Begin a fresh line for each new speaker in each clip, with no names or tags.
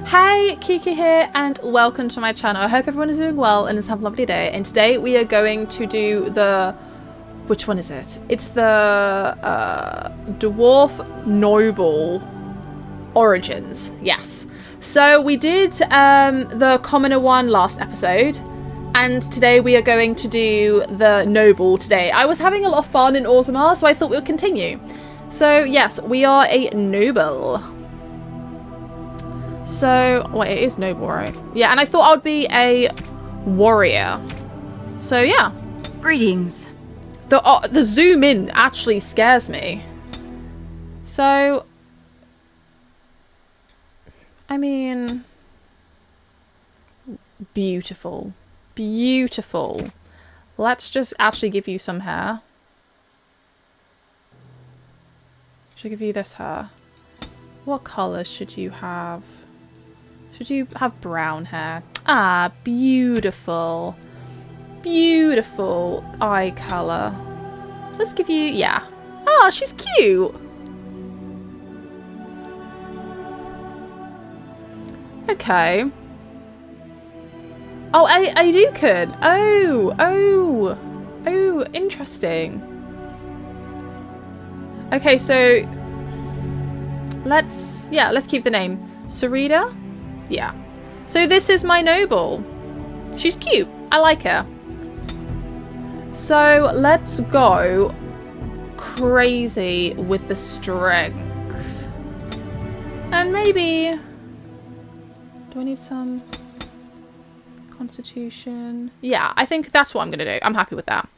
Hey, Kiki here, and welcome to my channel. I hope everyone is doing well and is having a lovely day. And today we are going to do the... Which one is it? It's the Dwarf Noble Origins. Yes. So we did the commoner one last episode, and today we are going to do the Noble today. I was having a lot of fun in Orzammar, so I thought we would continue. So yes, we are a Noble. So, wait, it is Noble, right? Yeah, and I thought I would be a warrior. So, yeah.
Greetings.
The zoom in actually scares me. So, I mean, beautiful. Beautiful. Let's just actually give you some hair. Should I give you this hair? What colour should you have? Should you have brown hair? Ah, beautiful. Beautiful eye colour. Let's give you, yeah. Oh, she's cute. Okay. Oh, I do could. Oh, interesting. Okay, so let's keep the name. Sarita? Yeah. So this is my noble. She's cute. I like her. So let's go crazy with the strength. And maybe... Do I need some constitution? Yeah, I think that's what I'm going to do. I'm happy with that.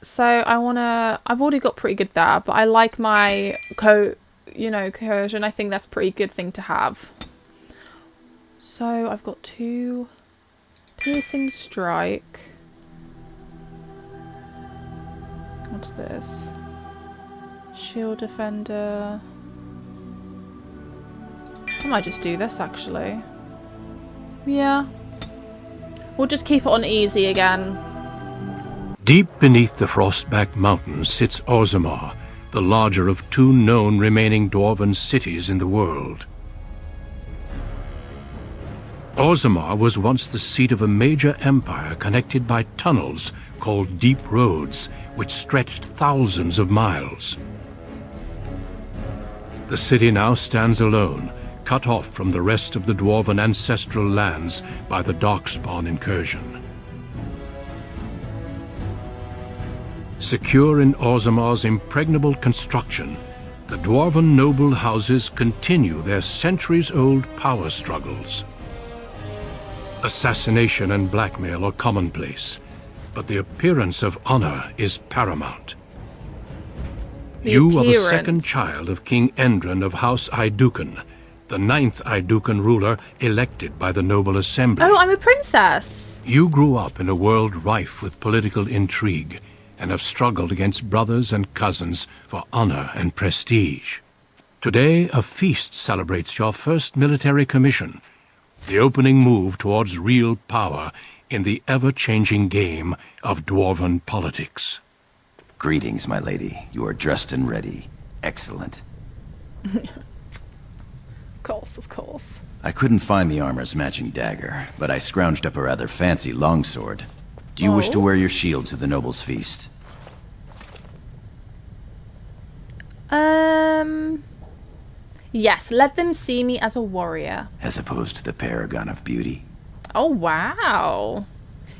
So I want to... I've already got pretty good there, but I like my coercion. I think that's a pretty good thing to have. So I've got 2 piercing strike. What's this? Shield defender. I might just do this actually. Yeah. We'll just keep it on easy again.
Deep beneath the Frostback Mountains sits Orzammar, the larger of 2 known remaining dwarven cities in the world. Orzammar was once the seat of a major empire connected by tunnels called deep roads, which stretched thousands of miles. The city now stands alone, cut off from the rest of the dwarven ancestral lands by the Darkspawn incursion. Secure in Orzammar's impregnable construction, the dwarven noble houses continue their centuries-old power struggles. Assassination and blackmail are commonplace, but the appearance of honor is paramount. You are the second child of King Endron of House Aidukan, the 9th Aidukan ruler elected by the Noble Assembly.
Oh, I'm a princess!
You grew up in a world rife with political intrigue, and have struggled against brothers and cousins for honor and prestige. Today, a feast celebrates your first military commission, the opening move towards real power in the ever-changing game of dwarven politics.
Greetings, my lady. You are dressed and ready. Excellent.
Of course.
I couldn't find the armor's matching dagger, but I scrounged up a rather fancy longsword. Do you wish to wear your shield to the noble's feast?
Yes, let them see me as a warrior.
As opposed to the paragon of beauty?
Oh, wow.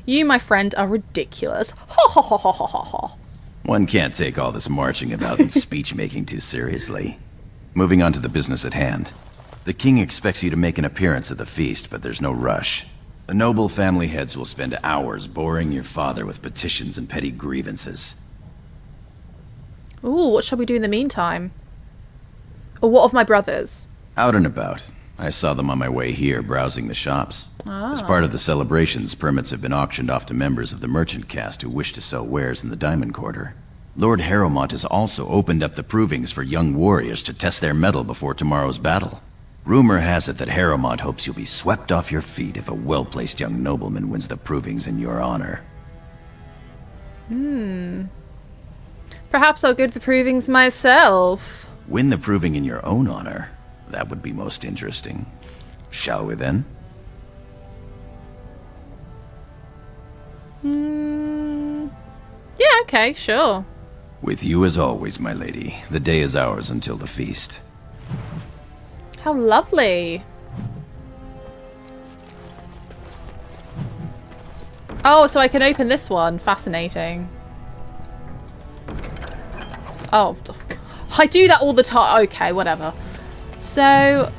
You, my friend, are ridiculous. Ha ha ha ha ha ha ha.
One can't take all this marching about and speech-making too seriously. Moving on to the business at hand. The king expects you to make an appearance at the feast, but there's no rush. The noble family heads will spend hours boring your father with petitions and petty grievances.
Ooh, what shall we do in the meantime? Or what of my brothers?
Out and about. I saw them on my way here, browsing the shops. As part of the celebrations, permits have been auctioned off to members of the merchant caste who wish to sell wares in the Diamond Quarter. Lord Harrowmont has also opened up the provings for young warriors to test their mettle before tomorrow's battle. Rumor has it that Harrowmont hopes you'll be swept off your feet if a well-placed young nobleman wins the provings in your honor.
Perhaps I'll go to the provings myself.
Win the proving in your own honor? That would be most interesting. Shall we then?
Yeah, okay, sure.
With you as always, my lady. The day is ours until the feast.
How lovely. Oh, so I can open this one. Fascinating. Oh, I do that all the time. Okay, whatever. So,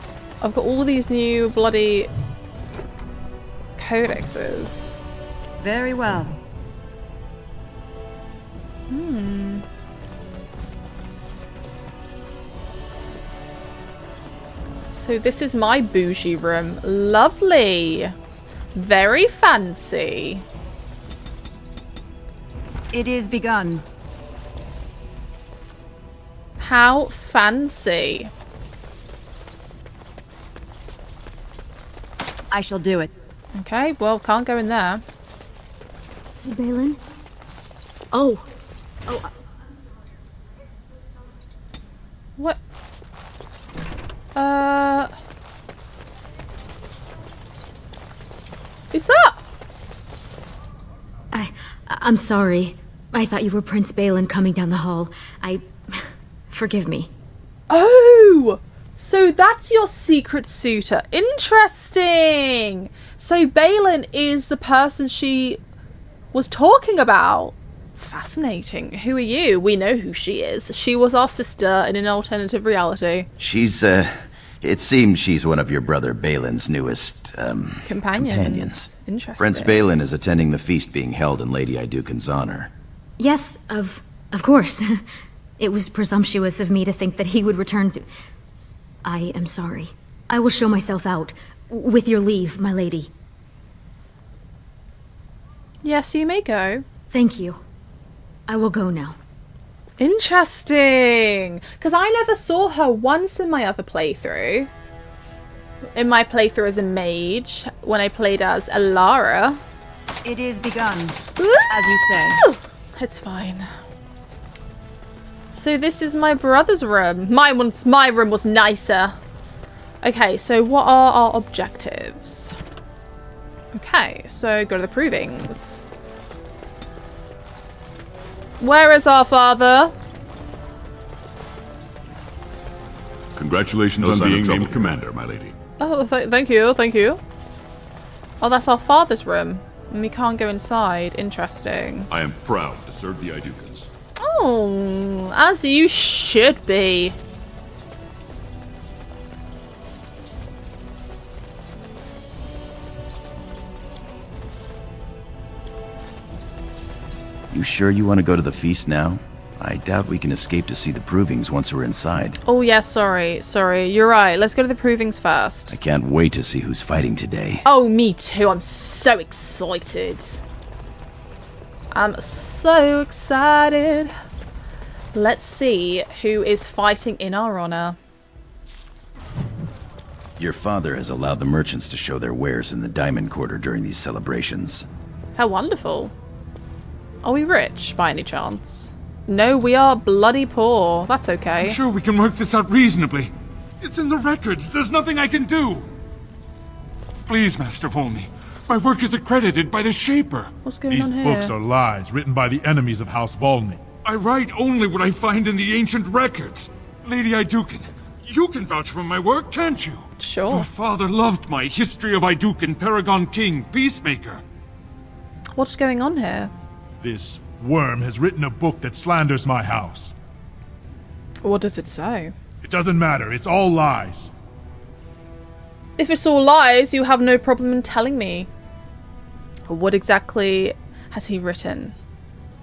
I've got all these new bloody codexes.
Very well.
So this is my bougie room. Lovely. Very fancy.
It is begun.
How fancy.
I shall do it.
Okay, well, can't go in there.
Balin? Oh.
What? Is that?
I'm sorry. I thought you were Prince Balin coming down the hall. Forgive me.
Oh! So that's your secret suitor. Interesting! So Balin is the person she was talking about. Fascinating. Who are you? We know who she is. She was our sister in an alternative reality.
She's, it seems she's one of your brother Balin's newest, companions.
Interesting.
Prince Balin is attending the feast being held in Lady Iduken's honor.
Yes, of course. It was presumptuous of me to think that he would return to... I am sorry. I will show myself out. With your leave, my lady.
Yes, you may go.
Thank you. I will go now.
Interesting. Because I never saw her once in my other playthrough. In my playthrough as a mage, when I played as Alara.
It is begun, as you say.
It's fine. So this is my brother's room. My room was nicer. Okay, so what are our objectives? Okay, so go to the provings. Where is our father?
Congratulations on being named commander, my lady.
Oh, thank you, thank you. Oh, that's our father's room. And we can't go inside. Interesting.
I am proud to serve the Idukans.
Oh, as you should be.
You sure you want to go to the feast now? I doubt we can escape to see the provings once we're inside.
Oh, yeah, sorry. You're right. Let's go to the provings first.
I can't wait to see who's fighting today.
Oh, me too. I'm so excited. I'm so excited. Let's see who is fighting in our honor.
Your father has allowed the merchants to show their wares in the Diamond Quarter during these celebrations.
How wonderful. Are we rich, by any chance? No, we are bloody poor. That's okay.
I'm sure we can work this out reasonably. It's in the records. There's nothing I can do. Please, Master Volney. My work is accredited by the Shaper.
What's going
These
on here?
books are lies written by the enemies of House Volney.
I write only what I find in the ancient records. Lady Iduken, you can vouch for my work, can't you?
Sure.
Your father loved my History of Iduken, Paragon King, Peacemaker.
What's going on here?
This worm has written a book that slanders my house.
What does it say?
It doesn't matter, it's all lies.
If it's all lies, you have no problem in telling me. What exactly has he written?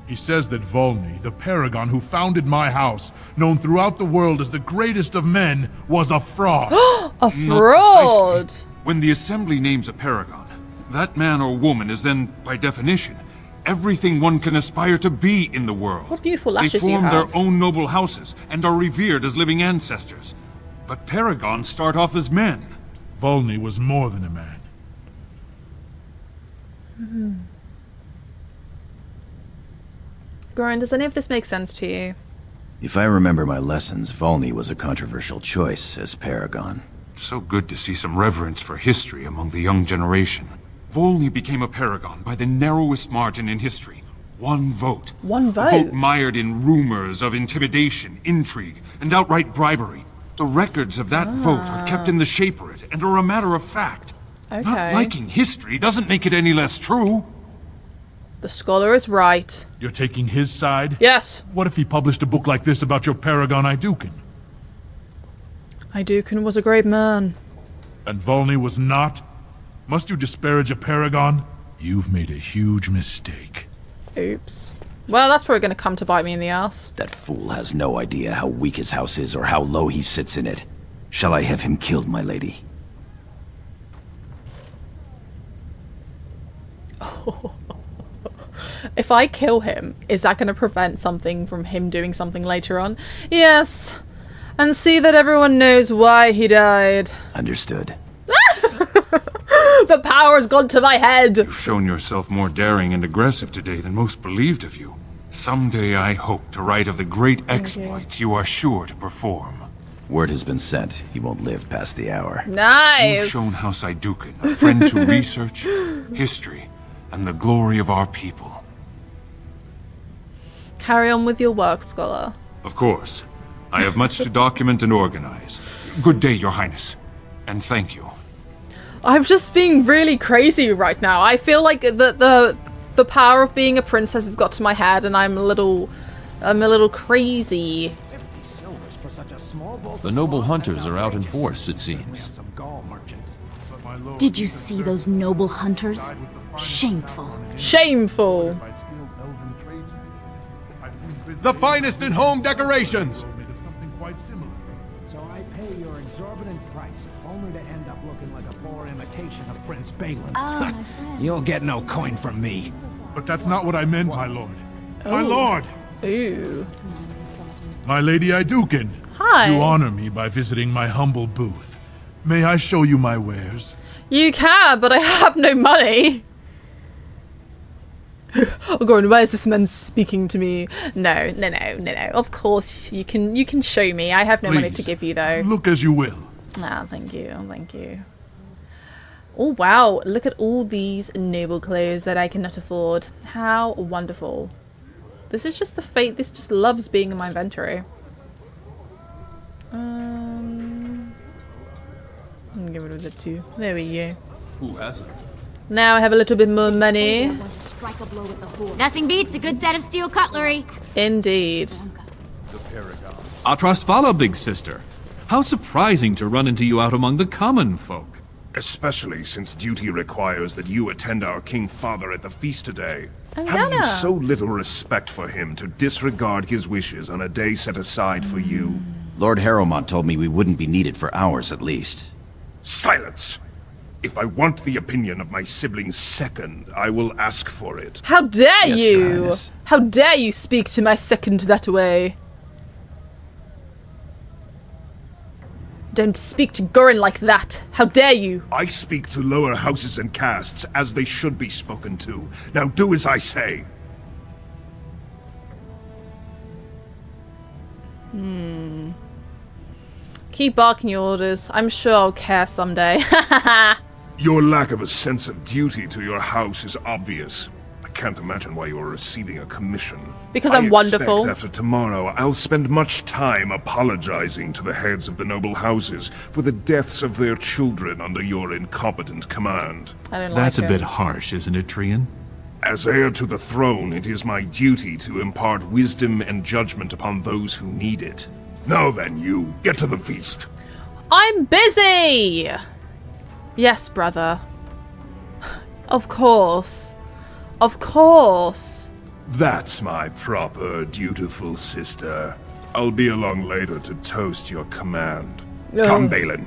He says that Volney, the paragon who founded my house, known throughout the world as the greatest of men, was a fraud.
A fraud!
When the Assembly names a paragon, that man or woman is then, by definition, everything one can aspire to be in the world.
What beautiful lashes
They
you
form
have.
their own noble houses and are revered as living ancestors. But paragons start off as men.
Volney was more than a man.
Goran, does any of this make sense to you?
If I remember my lessons, Volney was a controversial choice as Paragon.
It's so good to see some reverence for history among the young generation. Volney became a paragon by the narrowest margin in history. One vote.
One
A
vote?
vote mired in rumors of intimidation, intrigue, and outright bribery. The records of that vote are kept in the shaperate and are a matter of fact.
Okay.
Not liking history doesn't make it any less true.
The scholar is right.
You're taking his side?
Yes.
What if he published a book like this about your paragon Iduken?
Iduken was a great man.
And Volney was not? Must you disparage a paragon? You've made a huge mistake.
Oops. Well, that's probably going to come to bite me in the ass.
That fool has no idea how weak his house is or how low he sits in it. Shall I have him killed, my lady?
If I kill him, is that going to prevent something from him doing something later on? Yes. And see that everyone knows why he died.
Understood.
The power's gone to my head.
You've shown yourself more daring and aggressive today than most believed of you. Someday I hope to write of the great exploits you are sure to perform.
Word has been sent. He won't live past the hour.
Nice.
You've shown House Iduken a friend to research, history, and the glory of our people.
Carry on with your work, scholar.
Of course. I have much to document and organize. Good day, Your Highness. And thank you.
I'm just being really crazy right now. I feel like the power of being a princess has got to my head, and I'm a little crazy.
The noble hunters are out in force, it seems.
Did you see those noble hunters? Shameful.
Shameful.
The finest in home decorations!
So I pay your exorbitant price, only to end up looking like a poor imitation of Prince Balin.
Oh, my friend.
You'll get no coin from me.
But that's not what I meant, my lord. My lord!
Ooh.
My lady Iduken.
Hi.
You honor me by visiting my humble booth. May I show you my wares?
You can, but I have no money. Oh god, why is this man speaking to me? No. Of course you can show me. I have no money to
Please,
give you though.
Look as you will.
Ah, thank you. Oh wow, look at all these noble clothes that I cannot afford. How wonderful. This is just the fate. This just loves being in my inventory. I'll get rid of the two. There we go.
Who hasn't?
Now I have a little bit more money.
Nothing beats a good set of steel cutlery.
Indeed.
Atras Vala, big sister. How surprising to run into you out among the common folk.
Especially since duty requires that you attend our King Father at the feast today.
I'm
Have you
gonna.
so little respect for him to disregard his wishes on a day set aside for you?
Lord Harrowmont told me we wouldn't be needed for hours at least.
Silence! If I want the opinion of my sibling's second, I will ask for it.
How dare
Yes, Your
you?
Highness.
How dare you speak to my second that way? Don't speak to Gorin like that. How dare you?
I speak to lower houses and castes as they should be spoken to. Now do as I say.
Keep barking your orders. I'm sure I'll care someday.
Your lack of a sense of duty to your house is obvious. I can't imagine why you are receiving a commission.
Because
I
I'm wonderful.
expect after tomorrow, I'll spend much time apologizing to the heads of the noble houses for the deaths of their children under your incompetent command.
I don't
That's
like
a
it.
bit harsh, isn't it, Trian?
As heir to the throne, it is my duty to impart wisdom and judgment upon those who need it. Now then, you, get to the feast.
I'm busy! Yes, brother. Of course. Of course.
That's my proper, dutiful sister. I'll be along later to toast your command. Come, Balin.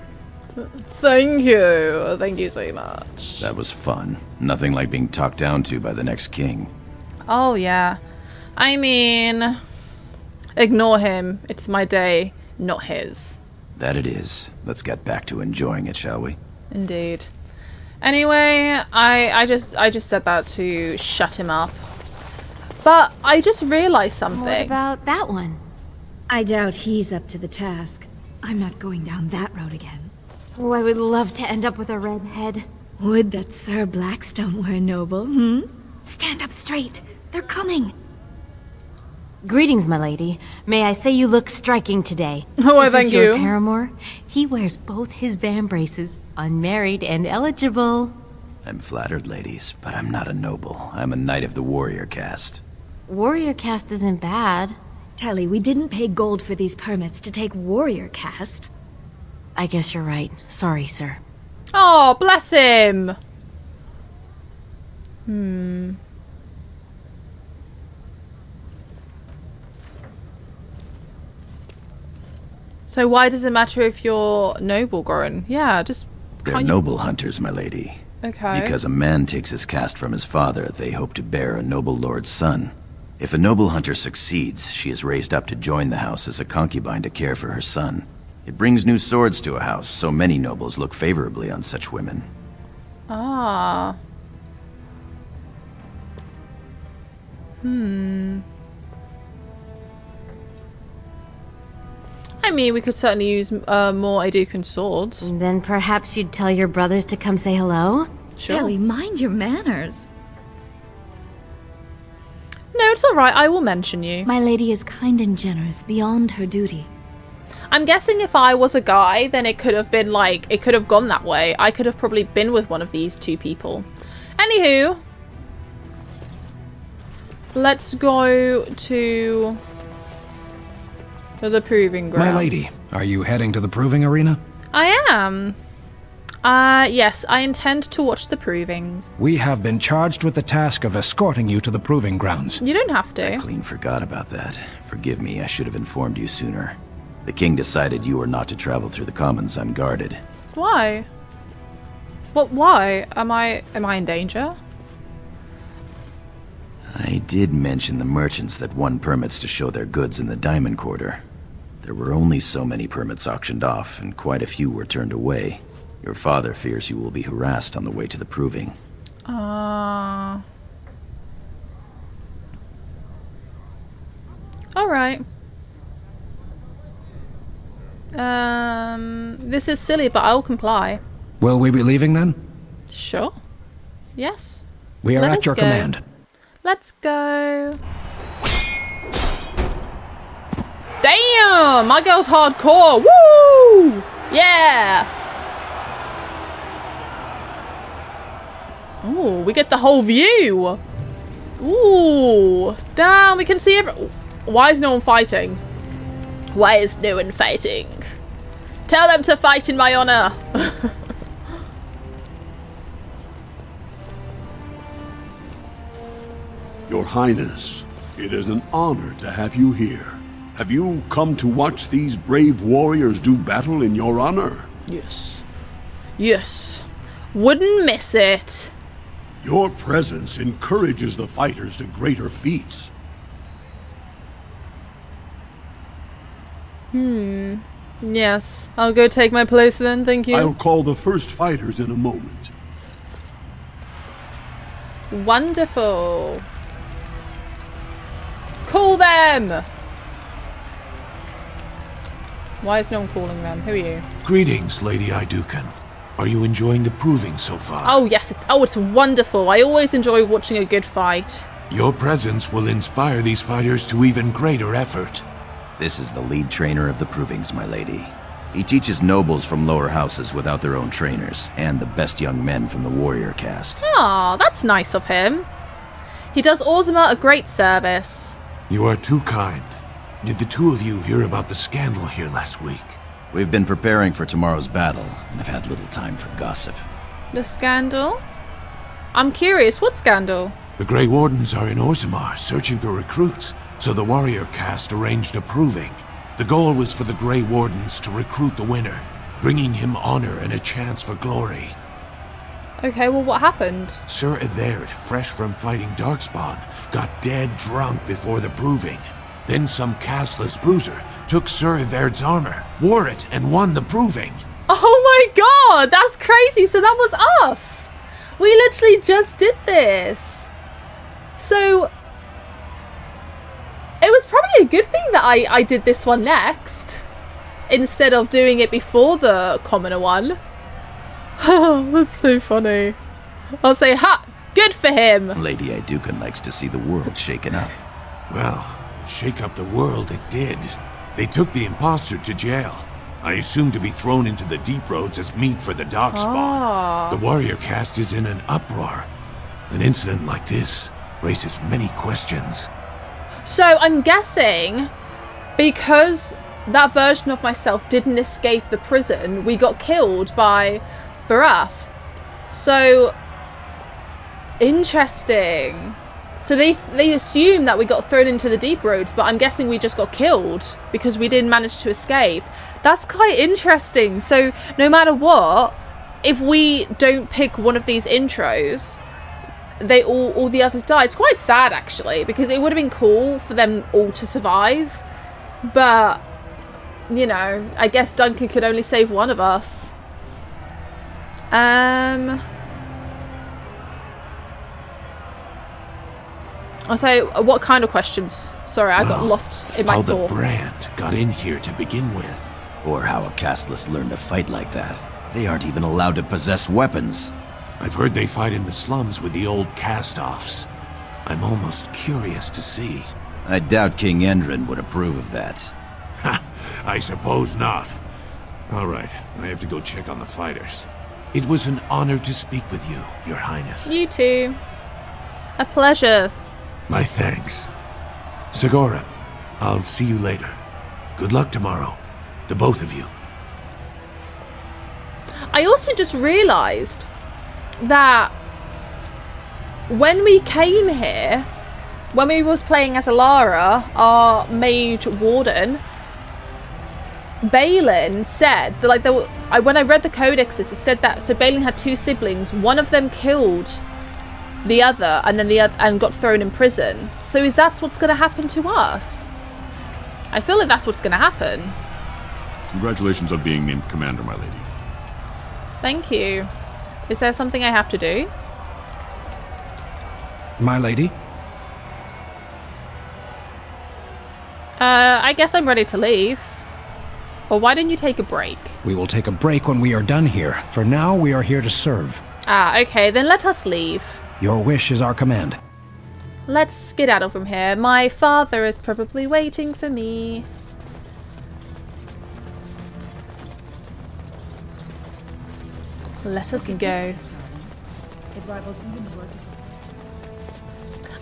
Thank you. Thank you so much.
That was fun. Nothing like being talked down to by the next king.
Oh, yeah. I mean, ignore him. It's my day, not his.
That it is. Let's get back to enjoying it, shall we?
Indeed. Anyway, I just said that to shut him up. But I just realized
What
something.
about that one?
I doubt he's up to the task. I'm not going down that road again.
Oh, I would love to end up with a red head.
Would that Sir Blackstone were a noble, hmm? Stand up straight. They're coming.
Greetings, my lady. May I say you look striking today.
Oh,
Is
thank
this your
you.
paramour? He wears both his vambraces, unmarried and eligible.
I'm flattered, ladies, but I'm not a noble. I'm a knight of the warrior caste.
Warrior caste isn't bad.
Telly, we didn't pay gold for these permits to take warrior caste.
I guess you're right. Sorry, sir.
Oh, bless him. So why does it matter if you're noble, Goran? Yeah, just...
They're noble hunters, my lady.
Okay.
Because a man takes his caste from his father, they hope to bear a noble lord's son. If a noble hunter succeeds, she is raised up to join the house as a concubine to care for her son. It brings new swords to a house, so many nobles look favorably on such women.
Ah. I mean, we could certainly use more Aydukan swords.
Then perhaps you'd tell your brothers to come say hello?
Sure.
Telly, mind your manners.
No, it's alright. I will mention you.
My lady is kind and generous beyond her duty.
I'm guessing if I was a guy, then it could have been like, it could have gone that way. I could have probably been with one of these two people. Anywho, let's go to the proving grounds.
My lady, are you heading to the proving arena?
I am. Yes, I intend to watch the provings.
We have been charged with the task of escorting you to the proving grounds.
You don't have to.
I clean forgot about that. Forgive me, I should have informed you sooner. The king decided you were not to travel through the commons unguarded.
Why? What? Why? Am I in danger?
I did mention the merchants that won permits to show their goods in the Diamond Quarter. There were only so many permits auctioned off, and quite a few were turned away. Your father fears you will be harassed on the way to the proving.
Alright. This is silly, but I'll comply.
Will we be leaving then?
Sure. Yes.
We are
Let
at
us
your
go.
command.
Let's go. Damn! My girl's hardcore! Woo! Yeah! Ooh, we get the whole view! Ooh! Damn, we can see every... Why is no one fighting? Why is no one fighting? Tell them to fight in my honor!
Your Highness, it is an honor to have you here. Have you come to watch these brave warriors do battle in your honor?
Yes. Yes. Wouldn't miss it.
Your presence encourages the fighters to greater feats.
Yes. I'll go take my place then, thank you.
I'll call the first fighters in a moment.
Wonderful. Call them! Why is no one calling them? Who are you?
Greetings, Lady Aydukan. Are you enjoying the proving so far?
Oh yes, it's wonderful. I always enjoy watching a good fight.
Your presence will inspire these fighters to even greater effort.
This is the lead trainer of the provings, my lady. He teaches nobles from lower houses without their own trainers, and the best young men from the warrior caste.
Aw, that's nice of him. He does Orzammar a great service.
You are too kind. Did the two of you hear about the scandal here last week?
We've been preparing for tomorrow's battle, and have had little time for gossip.
The scandal? I'm curious, what scandal?
The Grey Wardens are in Orzammar, searching for recruits, so the warrior caste arranged a proving. The goal was for the Grey Wardens to recruit the winner, bringing him honor and a chance for glory.
Okay, well what happened?
Sir Evert, fresh from fighting Darkspawn, got dead drunk before the proving. Then some casteless bruiser took Sir Evert's armor, wore it, and won the proving.
Oh my god, that's crazy. So that was us. We literally just did this. So It was probably a good thing that I did this one next, instead of doing it before the commoner one. Oh, that's so funny. I'll say, ha! Good for him!
Lady Idukan likes to see the world shaken up.
Well, shake up the world it did. They took the imposter to jail. I assume to be thrown into the deep roads as meat for the darkspawn. The warrior caste is in an uproar. An incident like this raises many questions.
So I'm guessing because that version of myself didn't escape the prison, we got killed by Barath. So interesting. So they assume that we got thrown into the deep roads, but I'm guessing we just got killed because we didn't manage to escape. That's quite interesting. So no matter what, if we don't pick one of these intros, they all the others die. It's quite sad actually, because it would have been cool for them all to survive, but you know, I guess Duncan could only save one of us. I'll say, what kind of questions? Sorry, I got lost in my thoughts.
How the brand got in here to begin with.
Or how a casteless learned to fight like that. They aren't even allowed to possess weapons.
I've heard they fight in the slums with the old cast-offs. I'm almost curious to see.
I doubt King Endrin would approve of that.
Ha! I suppose not. All right, I have to go check on the fighters. It was an honor to speak with you, Your Highness.
You too. A pleasure.
My thanks. Segura, I'll see you later. Good luck tomorrow, the both of you.
I also just realised that when we came here, when we was playing as Alara, our mage warden, Balin said that, like, when I read the codexes, it said that so Balin had two siblings. One of them killed the other, and then and got thrown in prison. So is that what's going to happen to us? I feel like that's what's going to happen.
Congratulations on being named commander, my lady.
Thank you. Is there something I have to do?
My lady?
I guess I'm ready to leave. Well, why didn't you take a break?
We will take a break when we are done here. For now, we are here to serve.
Ah, okay, then let us leave.
Your wish is our command.
Let's skedaddle from here. My father is probably waiting for me. Let us go.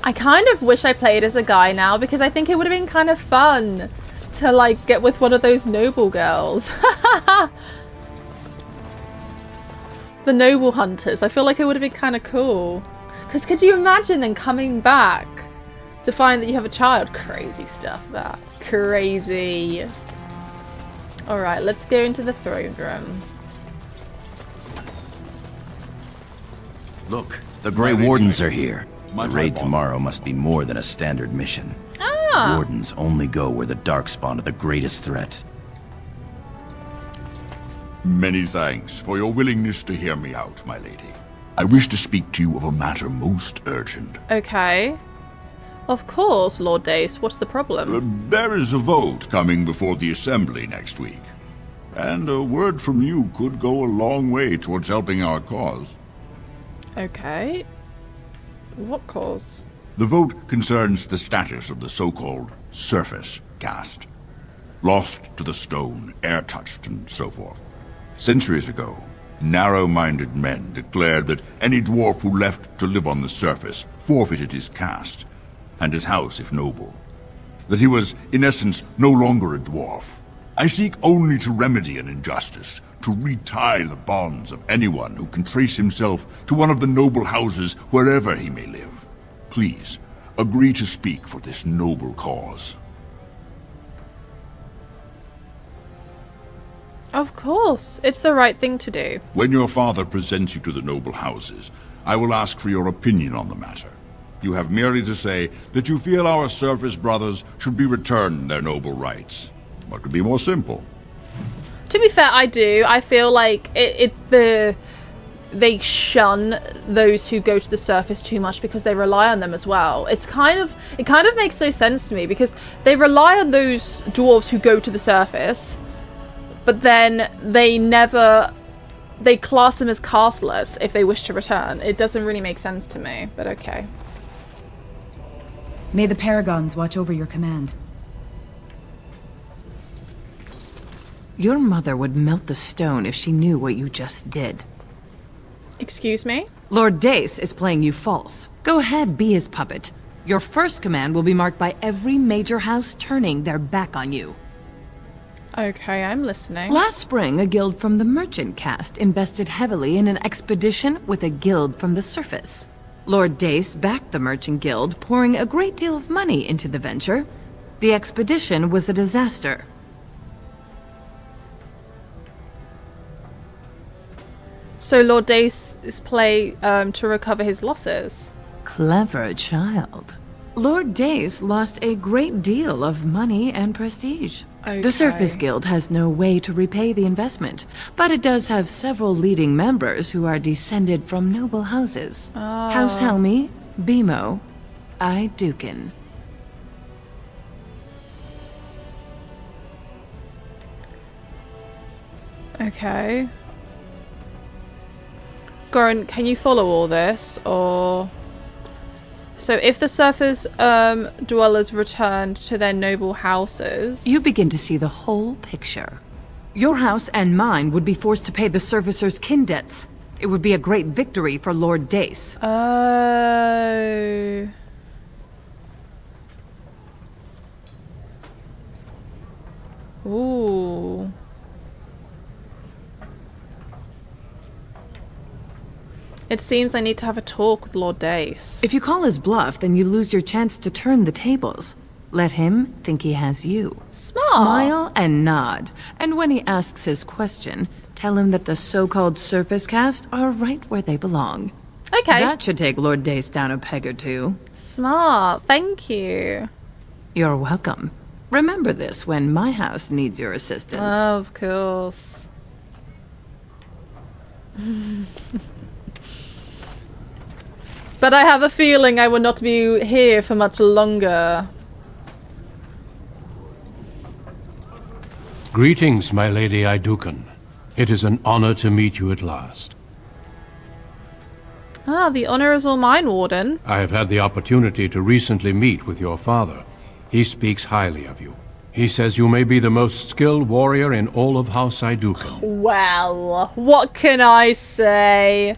I kind of wish I played as a guy now, because I think it would have been kind of fun to, like, get with one of those noble girls. The noble hunters. I feel like it would have been kind of cool. Because could you imagine then coming back to find that you have a child? Crazy stuff, that. Crazy. Alright, let's go into the throne room.
Look, the Grey Wardens are here. The raid tomorrow must be more than a standard mission.
Ah!
Wardens only go where the Darkspawn are the greatest threat.
Many thanks for your willingness to hear me out, my lady. I wish to speak to you of a matter most urgent.
Okay. Of course, Lord Dace. What's the problem?
There is a vote coming before the Assembly next week. And a word from you could go a long way towards helping our cause.
Okay. What cause?
The vote concerns the status of the so-called surface caste. Lost to the stone, air-touched, and so forth. Centuries ago, narrow-minded men declared that any dwarf who left to live on the surface forfeited his caste, and his house if noble. That he was, in essence, no longer a dwarf. I seek only to remedy an injustice, to retie the bonds of anyone who can trace himself to one of the noble houses wherever he may live. Please, agree to speak for this noble cause.
Of course. It's the right thing to do.
When your father presents you to the noble houses, I will ask for your opinion on the matter. You have merely to say that you feel our surface brothers should be returned their noble rights. What could be more simple?
To be fair, I do. I feel like it's the they shun those who go to the surface too much because they rely on them as well. It kind of makes no sense to me, because they rely on those dwarves who go to the surface, but then they class them as castless if they wish to return. It doesn't really make sense to me, but okay.
May the Paragons watch over your command.
Your mother would melt the stone if she knew what you just did.
Excuse me?
Lord Dace is playing you false. Go ahead, be his puppet. Your first command will be marked by every major house turning their back on you.
Okay, I'm listening.
Last spring, a guild from the merchant caste invested heavily in an expedition with a guild from the surface. Lord Dace backed the merchant guild, pouring a great deal of money into the venture. The expedition was a disaster.
So Lord Dace is play to recover his losses.
Clever child. Lord Dace lost a great deal of money and prestige.
Okay.
The Surface Guild has no way to repay the investment, but it does have several leading members who are descended from noble houses.
Oh.
House Helmi, Bimo, Dukin.
Okay. Goran, can you follow all this, or... So if the surface dwellers returned to their noble houses...
You begin to see the whole picture. Your house and mine would be forced to pay the surfacers' kin debts. It would be a great victory for Lord Dace.
Oh... Ooh... It seems I need to have a talk with Lord Dace.
If you call his bluff, then you lose your chance to turn the tables. Let him think he has you.
Smart.
Smile and nod. And when he asks his question, tell him that the so-called surface caste are right where they belong.
Okay.
That should take Lord Dace down a peg or two.
Smart. Thank you.
You're welcome. Remember this when my house needs your assistance.
Of course. But I have a feeling I will not be here for much longer.
Greetings, my lady Idukan. It is an honor to meet you at last.
Ah, the honor is all mine, Warden.
I have had the opportunity to recently meet with your father. He speaks highly of you. He says you may be the most skilled warrior in all of House Idukan.
Well, what can I say?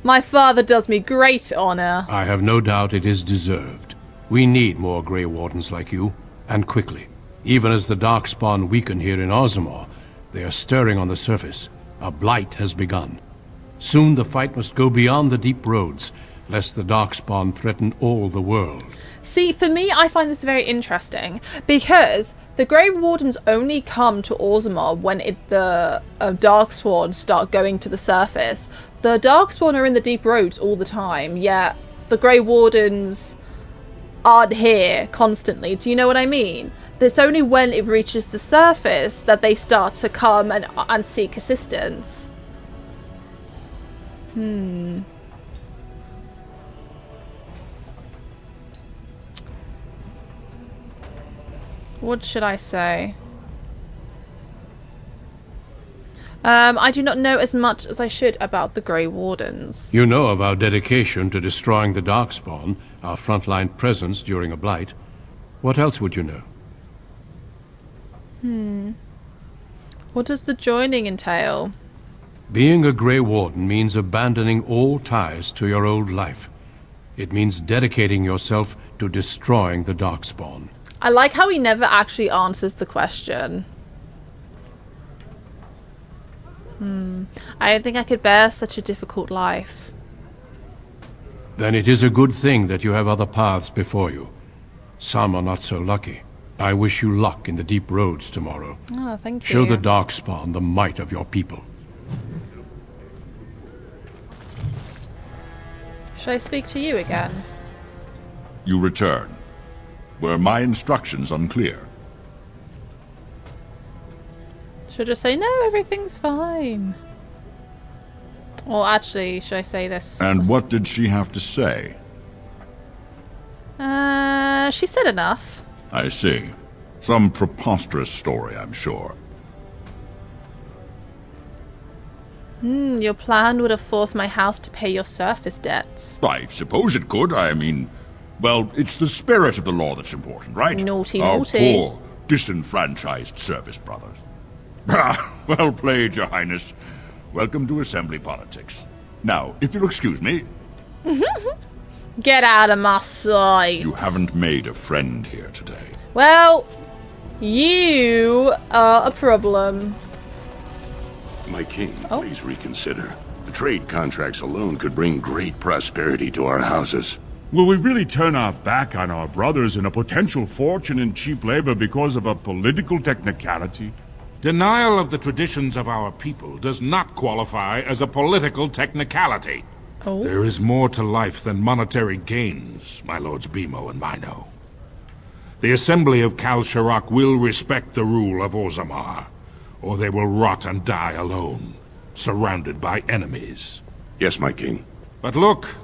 My father does me great honor.
I have no doubt it is deserved. We need more Grey Wardens like you, and quickly. Even as the Darkspawn weaken here in Orzammar, they are stirring on the surface. A blight has begun. Soon the fight must go beyond the deep roads, lest the Darkspawn threaten all the world.
See, for me, I find this very interesting, because the Grey Wardens only come to Orzammar when the Darkspawn start going to the surface. The Darkspawn are in the deep roads all the time, yet the Grey Wardens aren't here constantly. Do you know what I mean? It's only when it reaches the surface that they start to come and seek assistance. What should I say? I do not know as much as I should about the Grey Wardens.
You know of our dedication to destroying the Darkspawn, our frontline presence during a blight. What else would you know?
What does the joining entail?
Being a Grey Warden means abandoning all ties to your old life. It means dedicating yourself to destroying the Darkspawn.
I like how he never actually answers the question. I don't think I could bear such a difficult life.
Then it is a good thing that you have other paths before you. Some are not so lucky. I wish you luck in the deep roads tomorrow.
Oh, thank you.
Show the Darkspawn the might of your people.
Should I speak to you again?
You return. Were my instructions unclear?
Should I just say, no, everything's fine? Or actually, should I say this?
And what did she have to say?
She said enough.
I see. Some preposterous story, I'm sure.
Your plan would have forced my house to pay your surface debts.
I suppose it could. I mean, well, it's the spirit of the law that's important, right?
Naughty,
Our
naughty.
poor, disenfranchised service brothers. Well played, Your Highness. Welcome to assembly politics. Now, if you'll excuse me...
Get out of my sight.
You haven't made a friend here today.
Well, you are a problem.
My king, please reconsider. The trade contracts alone could bring great prosperity to our houses.
Will we really turn our back on our brothers and a potential fortune in cheap labor because of a political technicality?
Denial of the traditions of our people does not qualify as a political technicality.
Oh.
There is more to life than monetary gains, my lords Bimo and Mino. The Assembly of Kal Sharok will respect the rule of Orzammar, or they will rot and die alone, surrounded by enemies.
Yes, my king.
But look,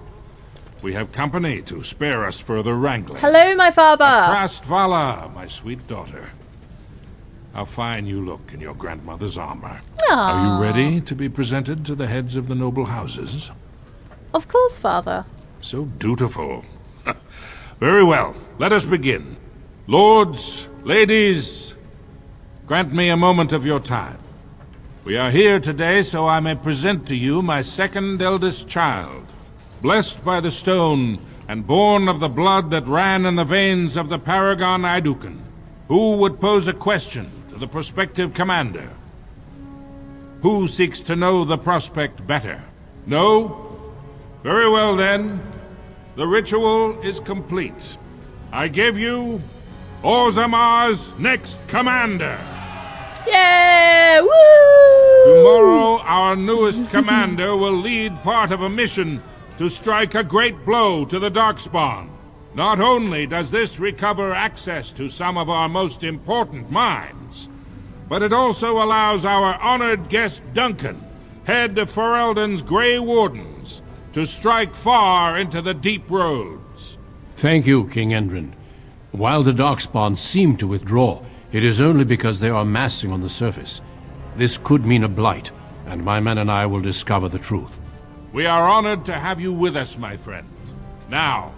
we have company to spare us further wrangling.
Hello, my father.
Atrast Vala, my sweet daughter. How fine you look in your grandmother's armor.
Aww.
Are you ready to be presented to the heads of the noble houses?
Of course, father.
So dutiful. Very well, let us begin. Lords, ladies, grant me a moment of your time. We are here today so I may present to you my second eldest child, blessed by the stone and born of the blood that ran in the veins of the Paragon Aidukan, who would pose a question to the prospective commander. Who seeks to know the prospect better? No? Very well then. The ritual is complete. I give you Orzammar's next commander.
Yeah! Woo!
Tomorrow, our newest commander will lead part of a mission to strike a great blow to the Darkspawn. Not only does this recover access to some of our most important mines, but it also allows our honored guest Duncan, head of Ferelden's Grey Wardens, to strike far into the deep roads.
Thank you, King Endrin. While the Darkspawn seem to withdraw, it is only because they are massing on the surface. This could mean a blight, and my men and I will discover the truth.
We are honored to have you with us, my friend. Now,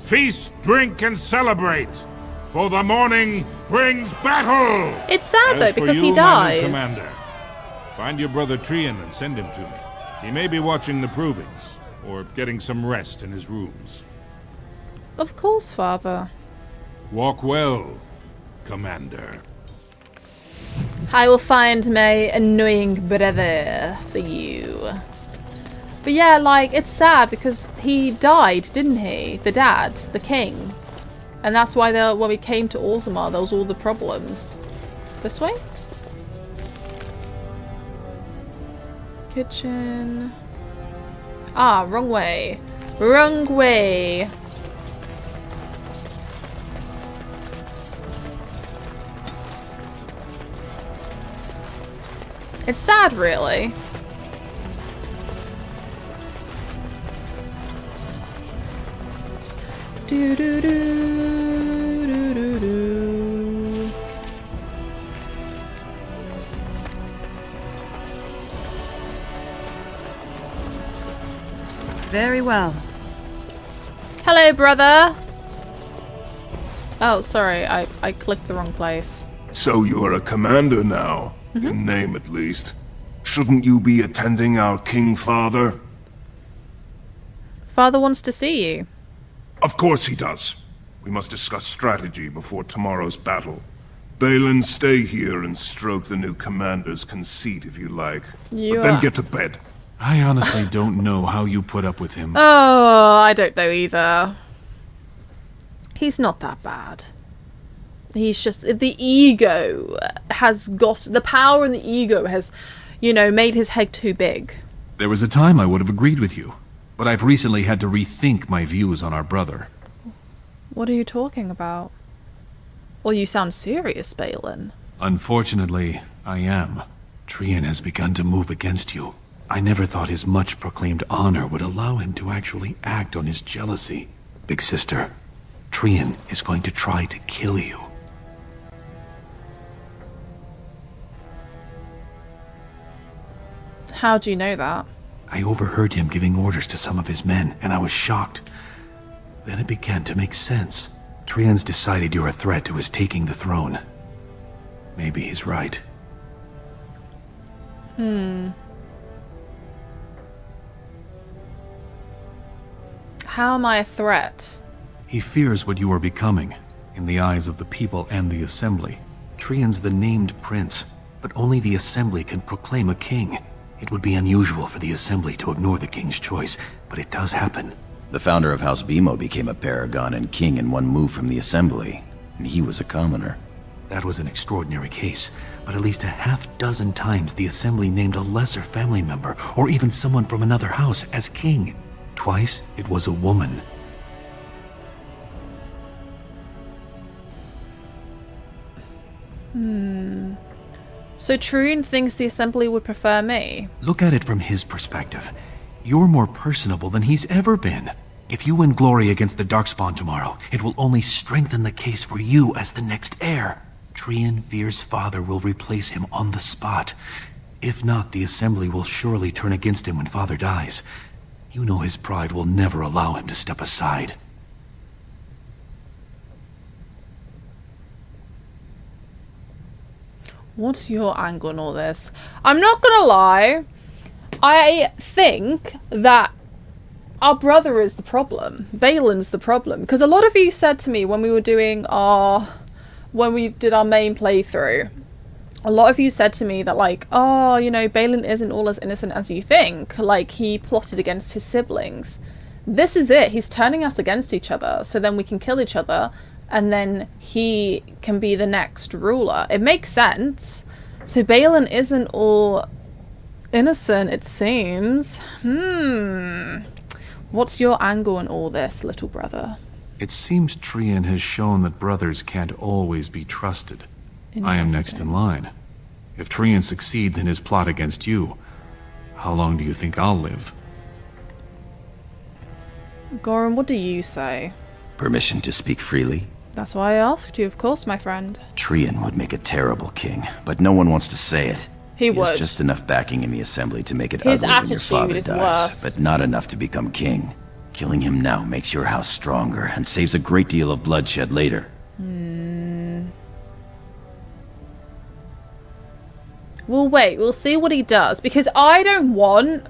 feast, drink, and celebrate, for the morning brings battle!
It's sad,
As
though,
for
because
you,
he
my
dies.
new commander, find your brother Trian and send him to me. He may be watching the provings, or getting some rest in his rooms.
Of course, father.
Walk well, Commander.
I will find my annoying brother for you. But yeah, like, it's sad because he died, didn't he? The dad, the king. And that's why when we came to Orzammar, there was all the problems. This way? Kitchen. Ah, wrong way. Wrong way. It's sad, really. Do do do do do do.
Very well.
Hello, brother. Oh, sorry, I clicked the wrong place.
So you are a commander now, in name at least. Shouldn't you be attending our King Father?
Father wants to see you.
Of course he does. We must discuss strategy before tomorrow's battle. Balin, stay here and stroke the new commander's conceit if you like. But then get to bed.
I honestly don't know how you put up with him.
Oh, I don't know either. He's not that bad. He's just, the ego has got, the power and the ego has, you know, made his head too big.
There was a time I would have agreed with you, but I've recently had to rethink my views on our brother.
What are you talking about? Well, you sound serious, Balin.
Unfortunately, I am. Trian has begun to move against you. I never thought his much-proclaimed honor would allow him to actually act on his jealousy. Big sister, Trian is going to try to kill you.
How do you know that?
I overheard him giving orders to some of his men, and I was shocked. Then it began to make sense. Trian's decided you're a threat to his taking the throne. Maybe he's right.
How am I a threat?
He fears what you are becoming, in the eyes of the people and the Assembly. Trian's the named prince, but only the Assembly can proclaim a king. It would be unusual for the Assembly to ignore the king's choice, but it does happen.
The founder of House Bimo became a paragon and king in one move from the Assembly, and he was a commoner.
That was an extraordinary case, but at least a half-dozen times the Assembly named a lesser family member, or even someone from another house, as king. Twice, it was a woman.
So Trian thinks the Assembly would prefer me?
Look at it from his perspective. You're more personable than he's ever been. If you win glory against the Darkspawn tomorrow, it will only strengthen the case for you as the next heir. Trian fears father will replace him on the spot. If not, the Assembly will surely turn against him when father dies. You know his pride will never allow him to step aside.
What's your angle on all this? I'm not gonna lie. I think that our brother is the problem. Balin's the problem. Because a lot of you said to me when we were doing when we did our main playthrough, a lot of you said to me that like, oh, you know, Balin isn't all as innocent as you think. Like, he plotted against his siblings. This is it. He's turning us against each other. So then we can kill each other. And then he can be the next ruler. It makes sense. So Balin isn't all innocent, it seems. What's your angle on all this, little brother?
It seems Trian has shown that brothers can't always be trusted. I am next in line. If Trian succeeds in his plot against you, how long do you think I'll live?
Goran, what do you say?
Permission to speak freely?
That's why I asked you, of course, my friend.
Trian would make a terrible king, but no one wants to say it.
He would.
Has just enough backing in the Assembly to make it
His
ugly when your father
attitude is
dies,
worse.
but not enough to become king. Killing him now makes your house stronger and saves a great deal of bloodshed later.
We'll wait. We'll see what he does. Because I don't want...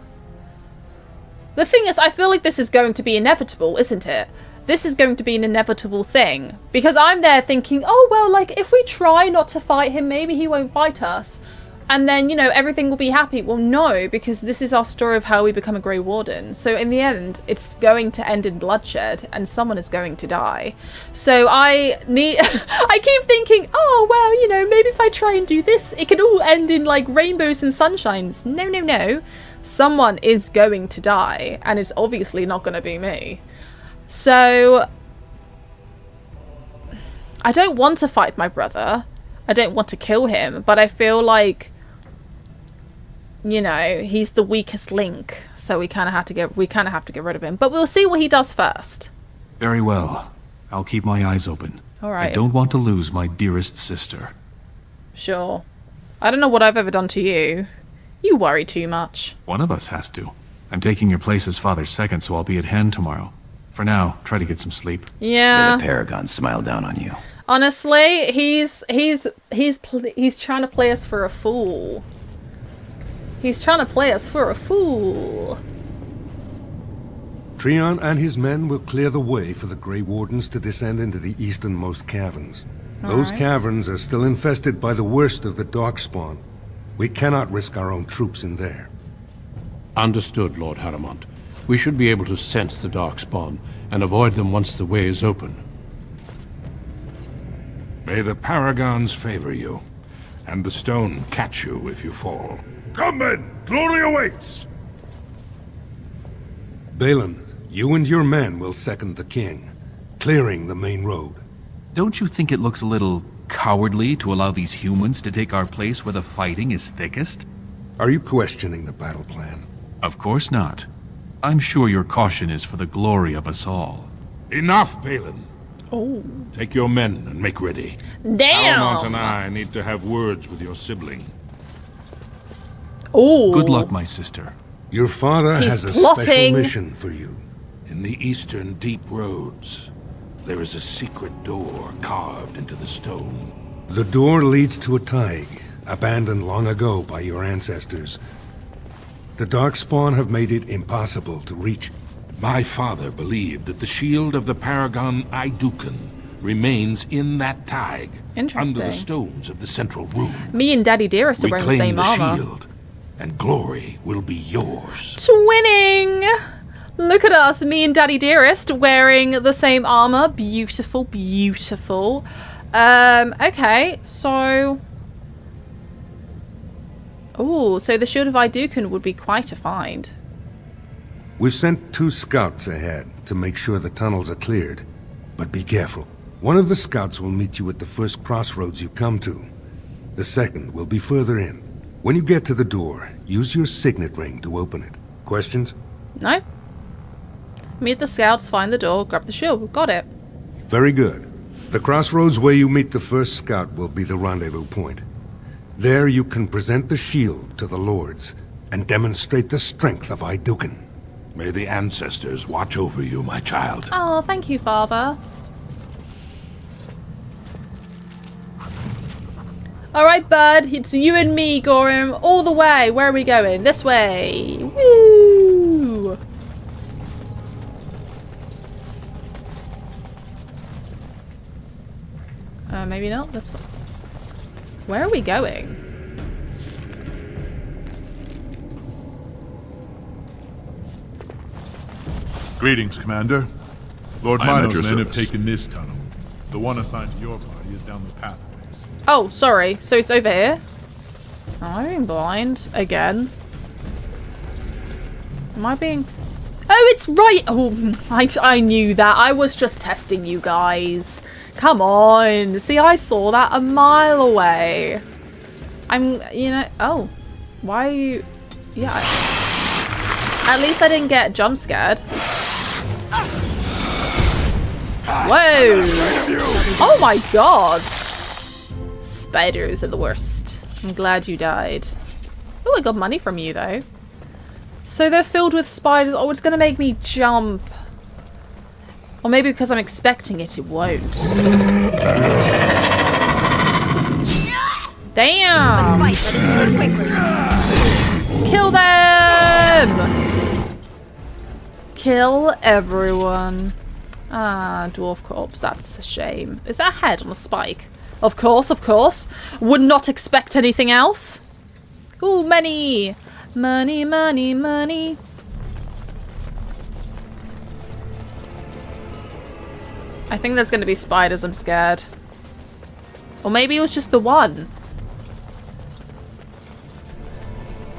The thing is, I feel like this is going to be inevitable, isn't it? This is going to be an inevitable thing. Because I'm there thinking, oh, well, like, if we try not to fight him, maybe he won't fight us. And then, you know, everything will be happy. Well, no, because this is our story of how we become a Grey Warden. So in the end, it's going to end in bloodshed and someone is going to die. So I keep thinking, oh, well, you know, maybe if I try and do this, it can all end in like rainbows and sunshines. No, no, no. Someone is going to die and it's obviously not going to be me. So I don't want to fight my brother. I don't want to kill him, but I feel like, you know, he's the weakest link, so we kind of have to get rid of him. But we'll see what he does first.
Very well. I'll keep my eyes open.
All right.
I don't want to lose my dearest sister.
Sure. I don't know what I've ever done to you. You worry too much.
One of us has to. I'm taking your place as father's second, so I'll be at hand tomorrow. For now, try to get some sleep.
Yeah.
May the Paragon smile down on you.
Honestly, he's trying to play us for a fool. He's trying to play us for a fool.
Trian and his men will clear the way for the Grey Wardens to descend into the easternmost caverns. Those caverns are still infested by the worst of the Darkspawn. We cannot risk our own troops in there.
Understood, Lord Harrowmont. We should be able to sense the Darkspawn and avoid them once the way is open.
May the Paragons favor you, and the stone catch you if you fall.
Come then! Glory awaits!
Balin, you and your men will second the king, clearing the main road.
Don't you think it looks a little cowardly to allow these humans to take our place where the fighting is thickest?
Are you questioning the battle plan?
Of course not. I'm sure your caution is for the glory of us all.
Enough, Balin.
Oh.
Take your men and make ready.
Damn!
Almont and I need to have words with your sibling.
Oh.
Good luck, my sister.
Your father
He's
has a
plotting.
special mission for you.
In the eastern deep roads, there is a secret door carved into the stone.
The door leads to a thaig, abandoned long ago by your ancestors. The Darkspawn have made it impossible to reach.
My father believed that the shield of the paragon Aidukan remains in that thaig, under the stones of the central room.
Me and Daddy Dearest are wearing the same armor.
Shield, and glory will be yours.
Twinning! Look at us, me and Daddy Dearest wearing the same armor. Beautiful, beautiful. Okay, so... Oh, so the Shield of Aidukan would be quite a find.
We've sent 2 scouts ahead to make sure the tunnels are cleared. But be careful. One of the scouts will meet you at the first crossroads you come to. The second will be further in. When you get to the door, use your signet ring to open it. Questions?
No. Meet the scouts, find the door, grab the shield. Got it.
Very good. The crossroads where you meet the first scout will be the rendezvous point. There you can present the shield to the lords and demonstrate the strength of Aidukan.
May the ancestors watch over you, my child.
Oh, thank you, Father. Alright, bud. It's you and me, Gorim. All the way. Where are we going? This way. Woo! Maybe not. This way. Where are we going?
Greetings, Commander. Lord
I am at
Mino's
your
men have
service.
taken this tunnel. The one assigned to your party is down the pathways.
Oh, sorry. So it's over here? Oh, am I being blind? Again? Am I being... Oh, it's right! Oh, I knew that. I was just testing you guys. Come on. See, I saw that a mile away. You know... Oh. Why are you... Yeah. At least I didn't get jump scared. Whoa! Oh my god! Spiders are the worst. I'm glad you died. Oh, I got money from you though. So they're filled with spiders. Oh, it's gonna make me jump. Or maybe because I'm expecting it, it won't. Damn! Kill them! Kill everyone. Ah, dwarf corpse. That's a shame. Is that a head on a spike? Of course, of course. Would not expect anything else. Ooh, money! Money, money, money. I think there's going to be spiders. I'm scared. Or maybe it was just the one.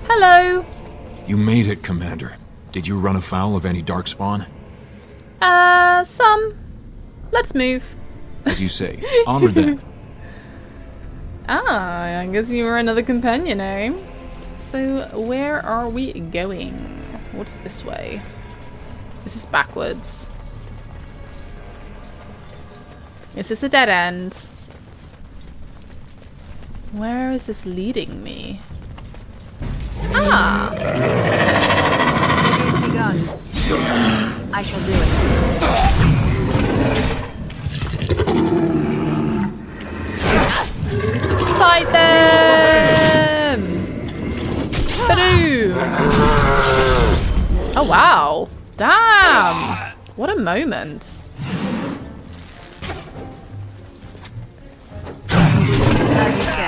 Hello.
You made it, Commander. Did you run afoul of any darkspawn?
Some. Let's move.
As you say, onward then.
Ah, I guess you were another companion, eh? So, where are we going? What's this way? This is backwards. Is this a dead end? Where is this leading me? Ah!
It is begun. I shall do it.
Fight them! Ba-doo! Oh wow! Damn! What a moment!
As you say.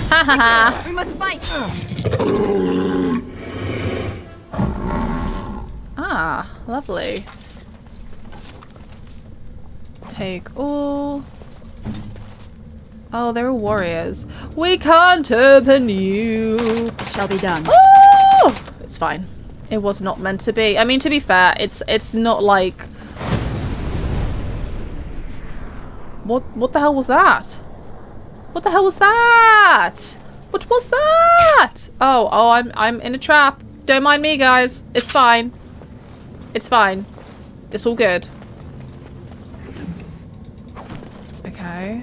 Ha ha ha!
We must fight.
Ah, lovely. Take all. Oh, they're warriors. We can't open you.
Shall be done.
Oh! It's fine. It was not meant to be. I mean, to be fair, it's not like... What the hell was that? What the hell was that? What was that? Oh, I'm in a trap. Don't mind me, guys. It's fine. It's fine. It's all good. Okay.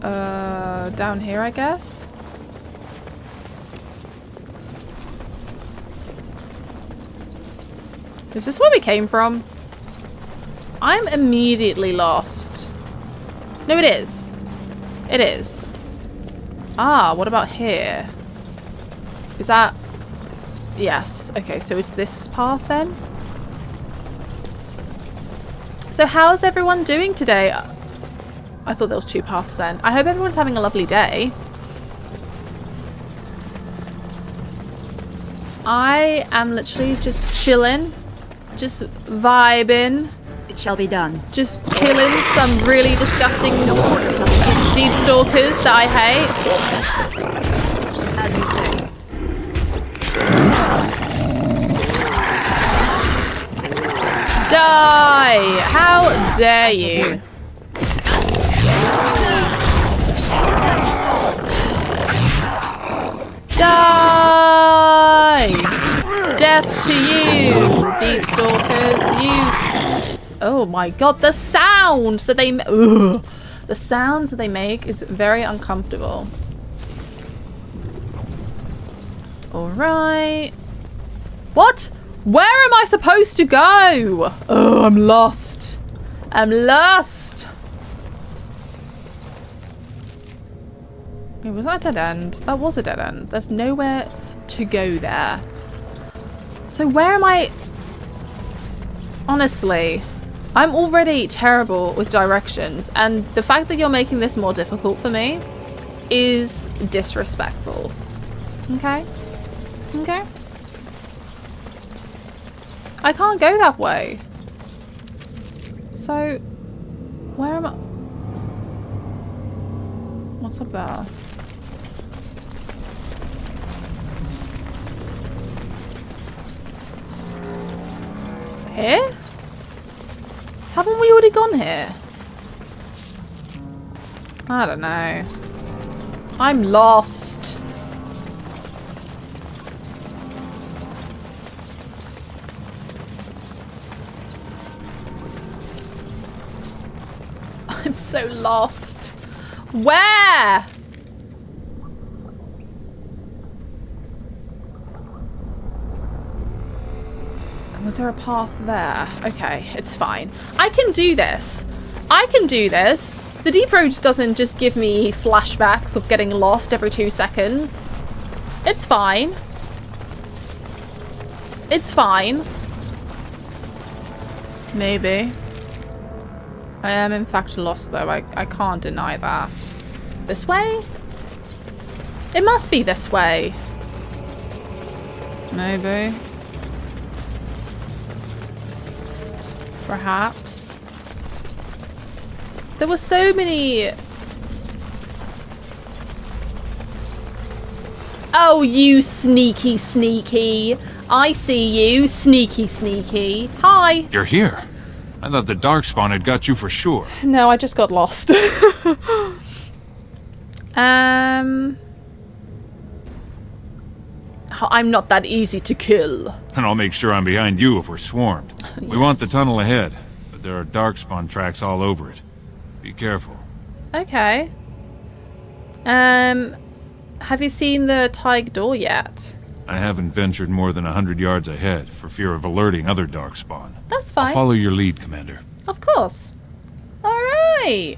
Down here, I guess. Is this where we came from? I'm immediately lost. No, it is. It is. Ah, what about here? Is that... Yes. Okay, so it's this path then? So how's everyone doing today? I thought there was 2 paths then. I hope everyone's having a lovely day. I am literally just chilling. Just vibing.
It shall be done.
Just killing some really disgusting deep stalkers that I hate.
As you say.
Die! How dare you? Die! Death to you, deep stalkers. You. Oh my god, the sounds that they. Ugh. The sounds that they make is very uncomfortable. All right. What? Where am I supposed to go? Oh, I'm lost. I'm lost. Wait, was that a dead end? That was a dead end. There's nowhere to go there. So where am I? Honestly, I'm already terrible with directions, and the fact that you're making this more difficult for me is disrespectful. Okay? Okay? I can't go that way. So, where am I? What's up there? Here? Haven't we already gone here? I don't know. I'm lost. I'm so lost. Where? Was there a path there? Okay, it's fine. I can do this. I can do this. The Deep Road doesn't just give me flashbacks of getting lost every 2 seconds. It's fine. It's fine. Maybe. I am in fact lost though. I can't deny that. This way? It must be this way. Maybe. Perhaps. There were so many... Oh, you sneaky, sneaky. I see you, sneaky, sneaky. Hi.
You're here. I thought the Darkspawn had got you for sure.
No, I just got lost. I'm not that easy to kill.
And I'll make sure I'm behind you if we're swarmed. Yes. We want the tunnel ahead, but there are Darkspawn tracks all over it. Be careful.
Okay. Have you seen the thaig door yet?
I haven't ventured more than 100 yards ahead for fear of alerting other Darkspawn.
That's fine.
I'll follow your lead, Commander.
Of course. All right.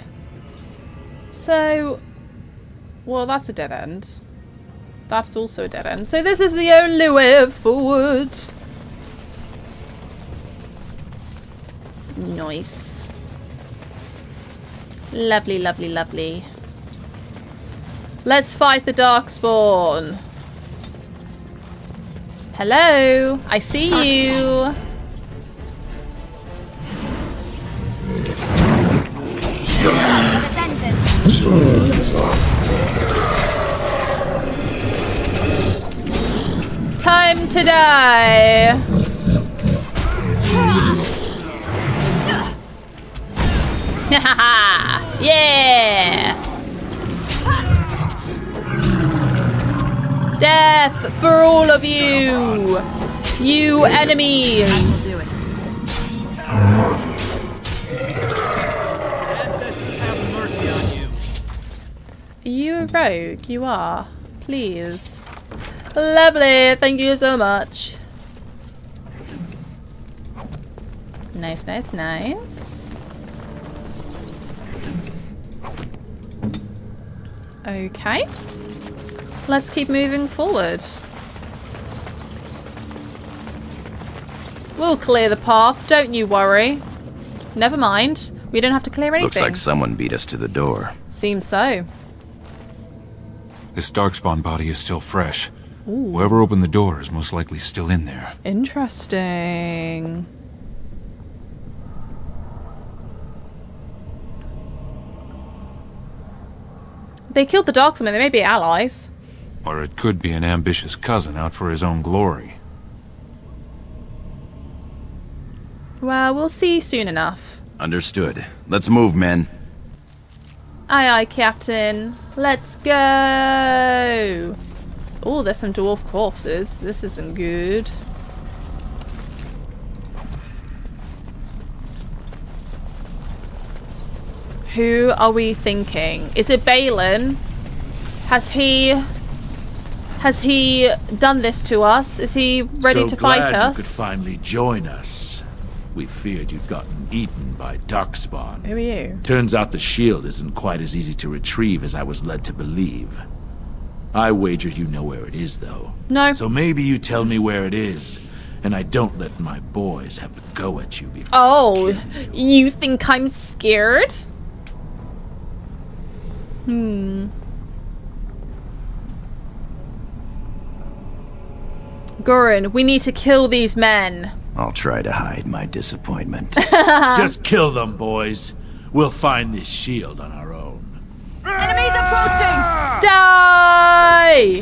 So, well, that's a dead end. That's also a dead end. So this is the only way forward. Nice. Lovely, lovely, lovely. Let's fight the Darkspawn. Hello, I see you. Time to die. Yeah. Death for all of you! You enemies!
Do it.
Ancestors have mercy on you.
Are you a rogue? You are. Please. Lovely. Thank you so much. Nice, nice, nice. Okay. Let's keep moving forward. We'll clear the path, don't you worry. Never mind. We don't have to clear anything.
Looks like someone beat us to the door.
Seems so.
This darkspawn body is still fresh.
Ooh.
Whoever opened the door is most likely still in there.
Interesting. They killed the Darksman. They may be allies.
Or it could be an ambitious cousin out for his own glory.
Well, we'll see soon enough.
Understood. Let's move, men.
Aye, aye, Captain. Let's go. Oh, there's some dwarf corpses. This isn't good. Who are we thinking? Is it Balin? Has he done this to us? Is he ready to fight
So
us?
glad you could finally join us. We feared you'd gotten eaten by Darkspawn.
Who are you?
Turns out the shield isn't quite as easy to retrieve as I was led to believe. I wager you know where it is, though.
No.
So maybe you tell me where it is, and I don't let my boys have to go at you before.
Oh, you think I'm scared? Goran, we need to kill these men.
I'll try to hide my disappointment.
Just kill them, boys. We'll find this shield on our own.
Enemies approaching!
Die!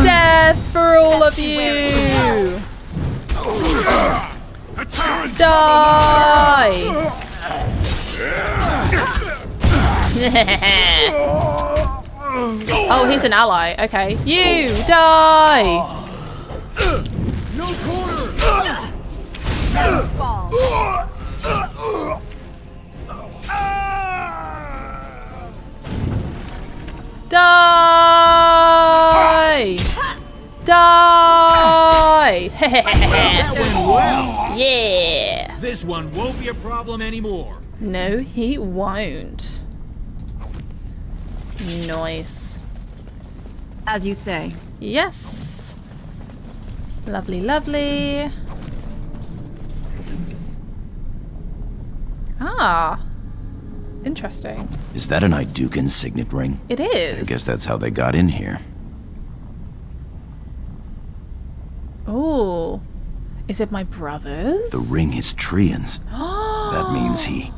Death for all of you! Die! Oh, he's an ally. Okay. You die!
No corner!
Never fall.
Die! Die!
That went well.
Yeah!
This one won't be a problem anymore.
No, he won't. Nice.
As you say.
Yes. Lovely, lovely. Ah. Interesting.
Is that an Idukan signet ring?
It is.
I guess that's how they got in here.
Oh. Is it my brother's?
The ring is Trian's. That means he...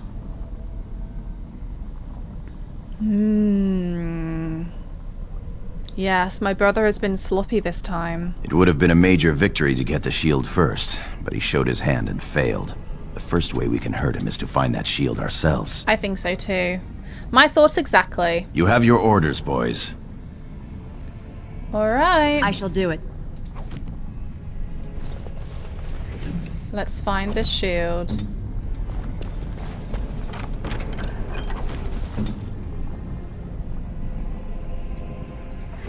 Yes, my brother has been sloppy this time.
It would have been a major victory to get the shield first, but he showed his hand and failed. The first way we can hurt him is to find that shield ourselves.
I think so too. My thoughts exactly.
You have your orders, boys.
Alright.
I shall do it.
Let's find this shield.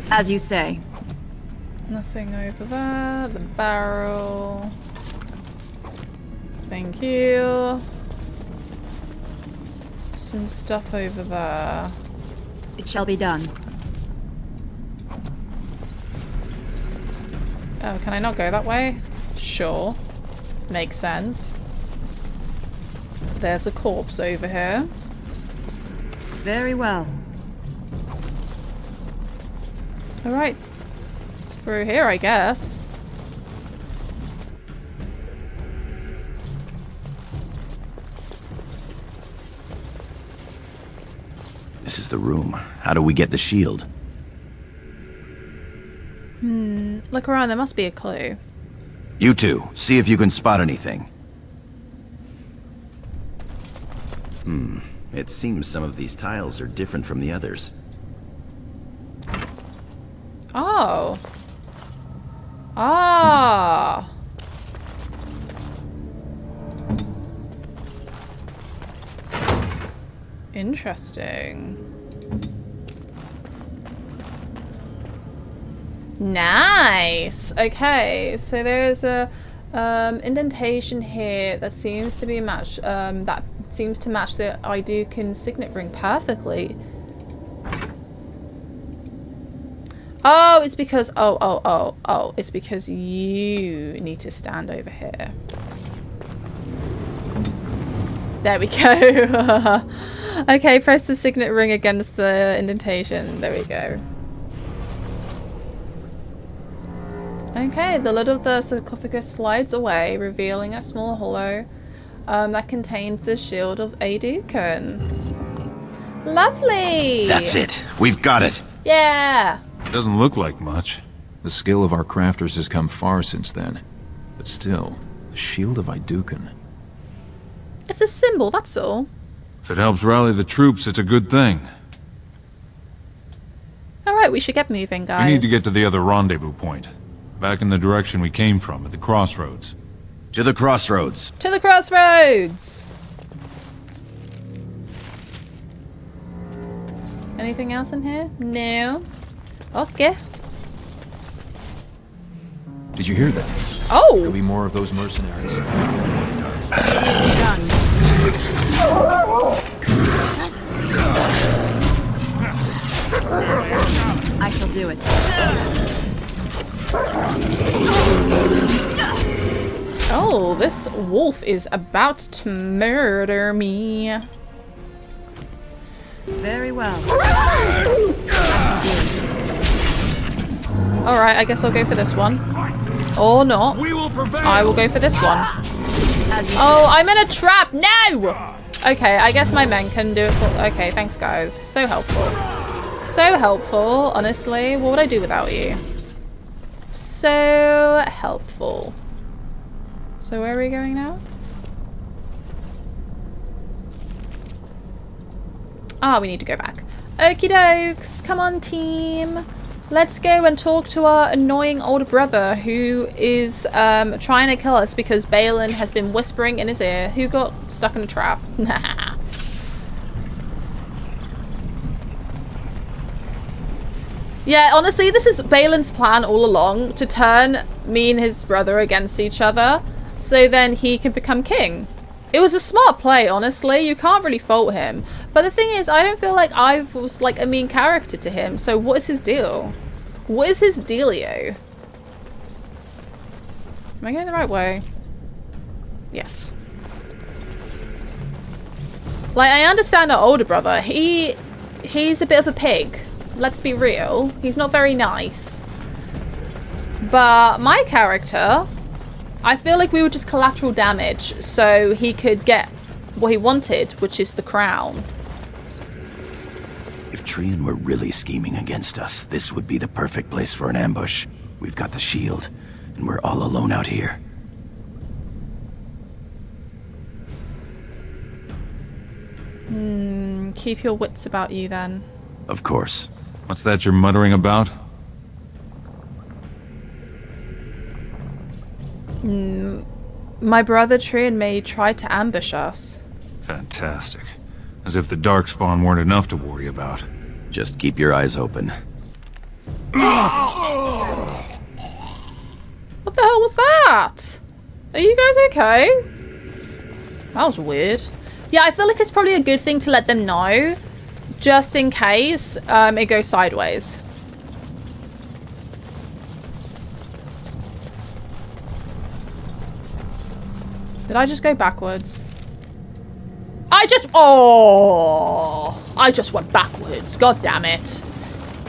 As you say.
Nothing over there. The barrel. Thank you. Some stuff over there.
It shall be done.
Oh, can I not go that way? Sure. Makes sense. There's a corpse over here.
Very well.
Alright. Through here, I guess.
This is the room. How do we get the shield?
Look around, there must be a clue.
You two, see if you can spot anything. It seems some of these tiles are different from the others.
Oh. Ah. Interesting. Nice. Okay, so there's a indentation here that seems to be matched. That seems to match the Idukan signet ring perfectly. Oh, it's because it's because you need to stand over here. There we go. Okay, press the signet ring against the indentation. There we go. Okay, the lid of the sarcophagus slides away, revealing a small hollow that contains the shield of Adukan. Lovely!
That's it. We've got it.
Yeah!
It doesn't look like much. The skill of our crafters has come far since then. But still, the shield of Idukan.
It's a symbol, that's all.
If it helps rally the troops, it's a good thing.
Alright, we should get moving, guys.
We need to get to the other rendezvous point. Back in the direction we came from, at the crossroads.
To the crossroads.
To the crossroads! Anything else in here? No. Okay.
Did you hear that?
Oh!
Could be more of those mercenaries.
I shall do it.
Oh, this wolf is about to murder me.
Very well.
Alright, I guess I'll go for this one. Or not. I will go for this one. Oh, I'm in a trap! No! Okay, I guess my men can do it for... Okay, thanks guys. So helpful. So helpful, honestly. What would I do without you? So helpful. So where are we going now? Ah, we need to go back. Okie dokes. Come on, team. Let's go and talk to our annoying older brother who is trying to kill us because Balin has been whispering in his ear. Who got stuck in a trap? Yeah, honestly, this is Balin's plan all along, to turn me and his brother against each other so then he can become king. It was a smart play, honestly. You can't really fault him. But the thing is, I don't feel like I was like a mean character to him. So what is his deal? What is his dealio? Am I going the right way? Yes. Like, I understand our older brother. He's a bit of a pig. Let's be real. He's not very nice. But my character, I feel like we were just collateral damage so he could get what he wanted, which is the crown.
If Trian were really scheming against us, this would be the perfect place for an ambush. We've got the shield, and we're all alone out here.
Keep your wits about you then.
Of course.
What's that you're muttering about?
My brother Trian may try to ambush us.
Fantastic. As if the Darkspawn weren't enough to worry about.
Just keep your eyes open.
What the hell was that? Are you guys okay? That was weird. Yeah, I feel like it's probably a good thing to let them know, just in case it goes sideways. Did I just go backwards? I just went backwards. God damn it.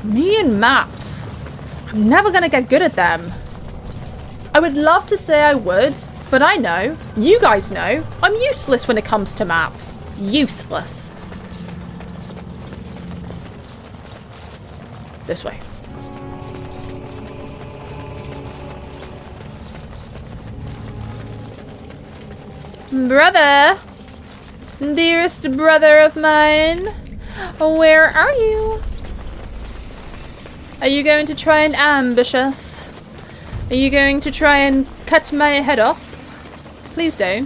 Me and maps. I'm never gonna get good at them. I would love to say I would, but I know, you guys know, I'm useless when it comes to maps. Useless. This way. Brother! Dearest brother of mine, where are you? Are you going to try and ambush us? Are you going to try and cut my head off? Please don't.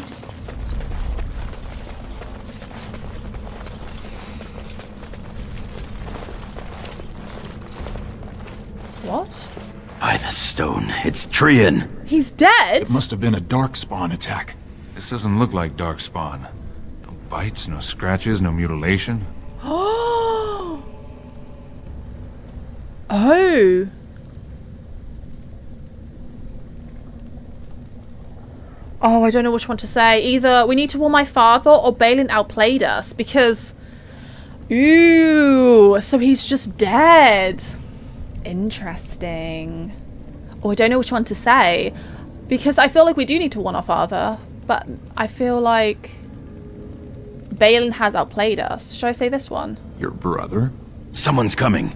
What?
By the stone, it's Trian.
He's dead?
It must have been a darkspawn attack. This doesn't look like darkspawn. No bites, no scratches, no mutilation.
Oh. Oh, I don't know which one to say. Either we need to warn my father or Balin outplayed us because... Ooh, so he's just dead. Interesting. Oh, I don't know which one to say because I feel like we do need to warn our father, but I feel like Balin has outplayed us. Should I say this one?
Your brother?
Someone's coming.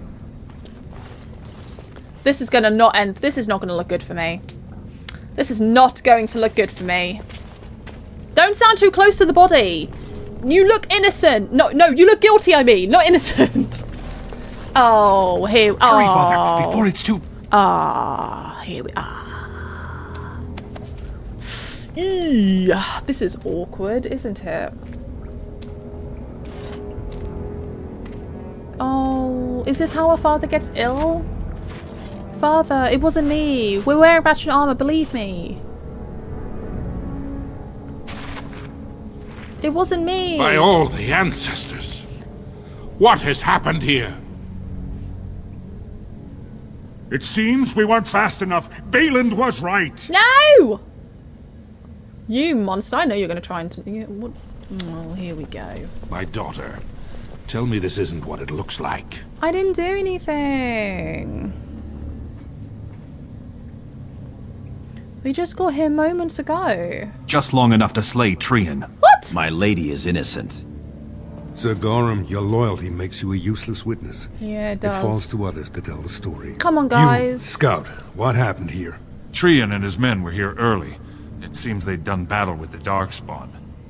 This is gonna not end. This is not gonna look good for me. This is not going to look good for me. Don't stand too close to the body. You look innocent. No, you look guilty, I mean, not innocent. Oh, here.
Hurry, Father, before it's too...
Here we are. This is awkward, isn't it? Oh, is this how our father gets ill? Father, it wasn't me. We're wearing battered armor, believe me. It wasn't me.
By all the ancestors. What has happened here?
It seems we weren't fast enough. Balin was right.
No! You monster. I know you're going to try and... What? Oh, here we go.
My daughter, tell me this isn't what it looks like.
I didn't do anything. We just got here moments ago.
Just long enough to slay Trian.
What?
My lady is innocent.
Sir Gorham, your loyalty makes you a useless witness.
Yeah, it does.
It falls to others to tell the story.
Come on, guys.
You, Scout, what happened here?
Trian and his men were here early. It seems they'd done battle with the Darkspawn.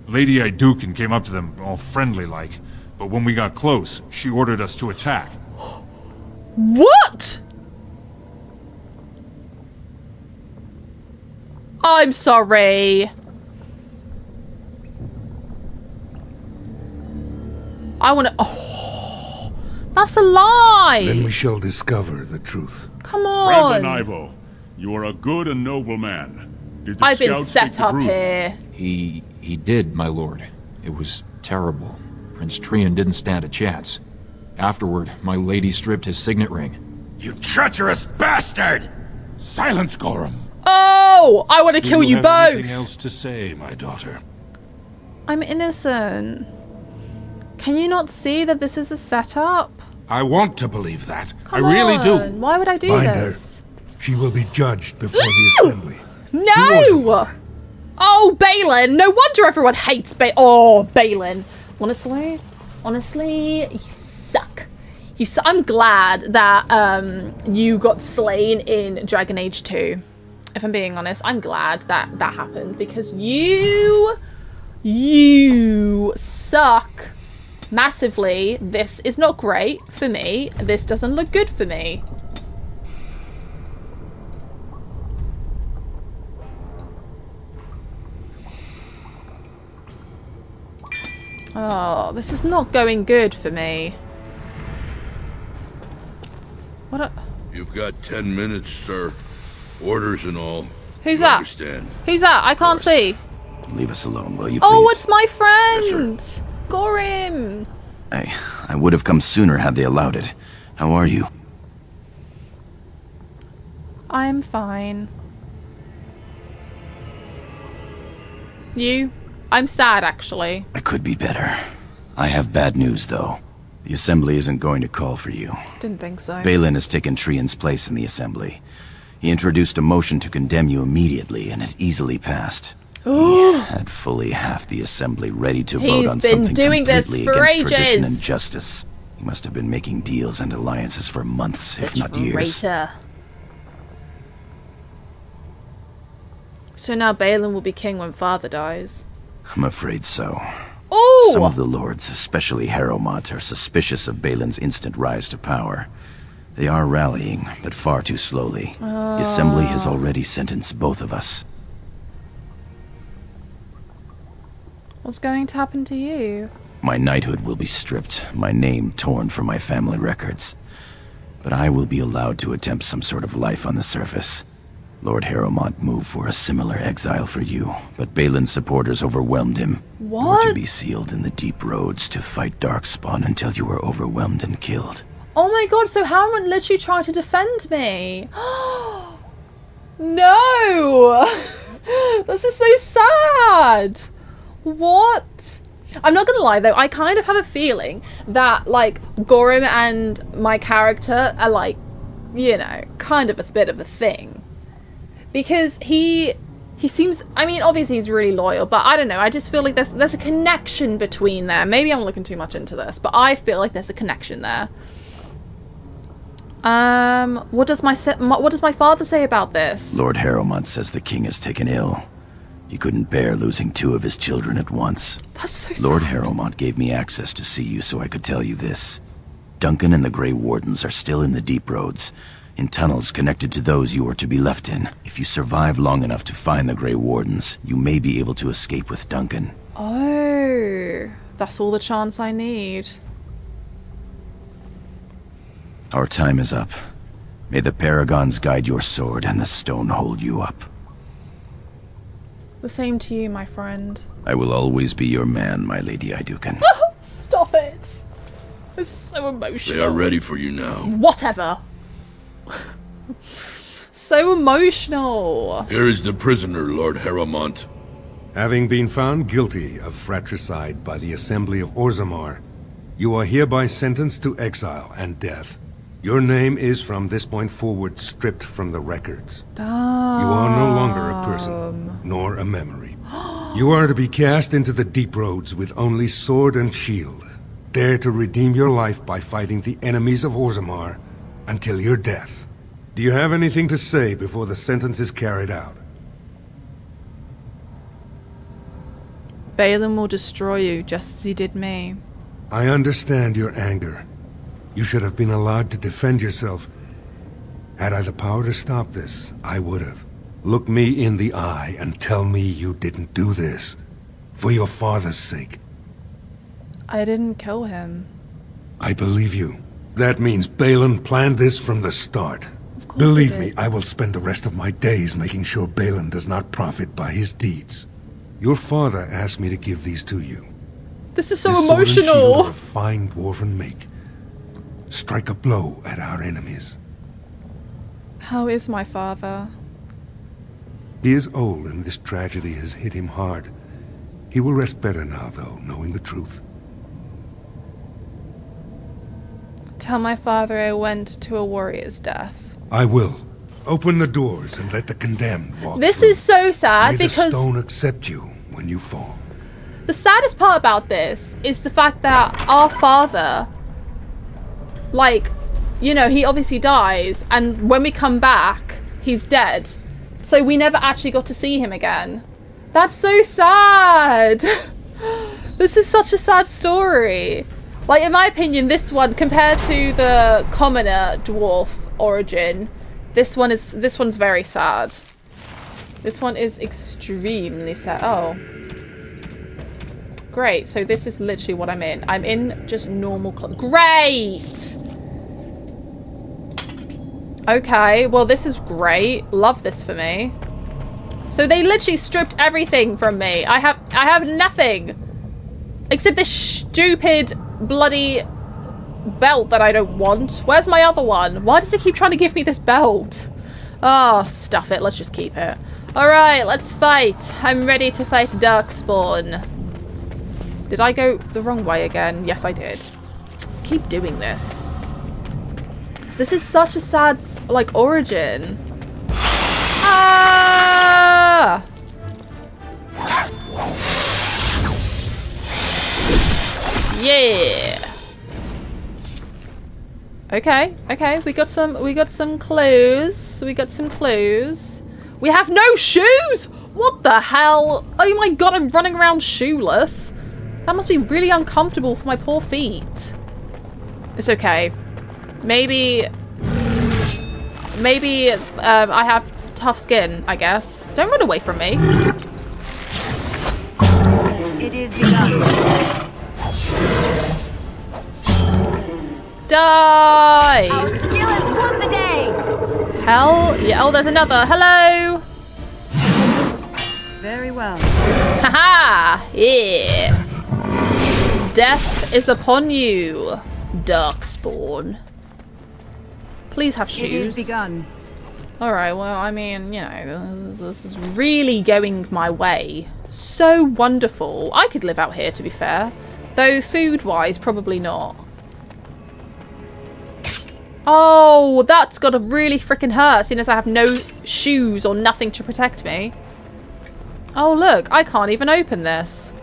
Lady Iduken came up to them all friendly-like, but when we got close, she ordered us to attack.
What? I'm sorry. I want to... Oh, that's a lie.
Then we shall discover the truth.
Come on.
Brandon Ivo, you are a good and noble man. Did the
I've been
scouts
set
speak the
up
truth?
here.
He did, my lord. It was terrible. Prince Trian didn't stand a chance. Afterward, my lady stripped his signet ring.
You treacherous bastard!
Silence, Gorham.
Oh, I want to kill you
have
both.
Anything else to say, my daughter?
I'm innocent. Can you not see that this is a setup?
I want to believe that.
Come
I really do.
on. Why would I do
Bind
this?
her. She will be judged before the assembly.
No! Oh, Balin! No wonder everyone hates Balin. Honestly, you suck. I'm glad that you got slain in Dragon Age 2. If I'm being honest, I'm glad that happened because you suck massively. This is not great for me. This doesn't look good for me. Oh, this is not going good for me. What a...
You've got 10 minutes, sir. Orders and all.
Who's
You
that?
understand?
Who's that? I can't see.
Leave us alone, will you, please?
Oh, it's my friend! Gorham!
I would have come sooner had they allowed it. How are you?
I'm fine. You? I'm sad, actually.
I could be better. I have bad news, though. The Assembly isn't going to call for you.
Didn't think so.
Balin has taken Trian's place in the Assembly. He introduced a motion to condemn you immediately, and it easily passed. He had fully half the Assembly ready to vote on something completely against tradition and justice. He must have been making deals and alliances for months, if not years.
So now Balin will be king when father dies.
I'm afraid so.
Ooh!
Some of the lords, especially Harrowmont, are suspicious of Balin's instant rise to power. They are rallying, but far too slowly. The Assembly has already sentenced both of us.
What's going to happen to you?
My knighthood will be stripped, my name torn from my family records. But I will be allowed to attempt some sort of life on the surface. Lord Harrowmont moved for a similar exile for you, but Balin's supporters overwhelmed him.
What?
You were to be sealed in the deep roads to fight Darkspawn until you were overwhelmed and killed.
Oh my god, so Harrowmont literally tried to defend me. No! This is so sad. What? I'm not gonna lie though, I kind of have a feeling that like Gorham and my character are like, you know, kind of a bit of a thing. Because he seems, I mean, obviously he's really loyal, but I don't know, I just feel like there's a connection between them. Maybe I'm looking too much into this, but I feel like there's a connection there. What does my father say about this?
Lord Harrowmont says the king is taken ill. He couldn't bear losing 2 of his children at once.
That's so sad.
Lord Harrowmont gave me access to see you so I could tell you this. Duncan and the Grey Wardens are still in the deep roads, in tunnels connected to those you are to be left in. If you survive long enough to find the Grey Wardens, you may be able to escape with Duncan.
Oh, that's all the chance I need.
Our time is up. May the Paragons guide your sword and the stone hold you up.
The same to you, my friend.
I will always be your man, my Lady Iduken.
Oh, stop it. This is so emotional.
They are ready for you now.
Whatever. So emotional.
Here is the prisoner, Lord Harrowmont.
Having been found guilty of fratricide by the Assembly of Orzammar, you are hereby sentenced to exile and death. Your name is from this point forward stripped from the records.
Damn.
You are no longer a person, nor a memory. You are to be cast into the deep roads with only sword and shield. Dare to redeem your life by fighting the enemies of Orzammar until your death. Do you have anything to say before the sentence is carried out?
Balin will destroy you just as he did me.
I understand your anger. You should have been allowed to defend yourself. Had I the power to stop this, I would have. Look me in the eye and tell me you didn't do this. For your father's sake.
I didn't kill him.
I believe you. That means Balin planned this from the start. Believe me, I will spend the rest of my days making sure Balin does not profit by his deeds. Your father asked me to give these to you.
This is so
This sword and shield
emotional.
are of fine dwarven make. Strike a blow at our enemies.
How is my father?
He is old and this tragedy has hit him hard. He will rest better now, though, knowing the truth.
Tell my father I went to a warrior's death.
I will. Open the doors and let the condemned walk
This
through.
is so sad
May
because
the stone accept you when you fall.
the saddest part about this is the fact that our father, like, you know, he obviously dies, and when we come back, he's dead. So we never actually got to see him again. That's so sad. This is such a sad story. Like, in my opinion, this one, compared to the commoner dwarf origin, this one's very sad. This one is extremely sad. Oh. Great, so this is literally what I'm in. I'm in just normal clothes. Great! Okay, well this is great. Love this for me. So they literally stripped everything from me. I have nothing. Except this stupid bloody belt that I don't want. Where's my other one? Why does it keep trying to give me this belt? Oh, stuff it. Let's just keep it. Alright, let's fight. I'm ready to fight Darkspawn. Did I go the wrong way again? Yes, I did. Keep doing this. This is such a sad, like, origin. Ah! Yeah. Okay, okay. We got some clues. We got some clues. We have no shoes! What the hell? Oh my god, I'm running around shoeless. That must be really uncomfortable for my poor feet. It's okay. Maybe maybe I have tough skin, I guess. Don't run away from me.
It is begun.
Die!
Our skill has won the day!
Hell yeah. Oh, there's another. Hello!
Very well.
Haha! Yeah! Death is upon you, Darkspawn. Please have shoes.
It is begun.
Alright, well, I mean, you know, this is really going my way. So wonderful. I could live out here, to be fair. Though food-wise, probably not. Oh, that's gotta really freaking hurt, seeing as I have no shoes or nothing to protect me. Oh, look, I can't even open this.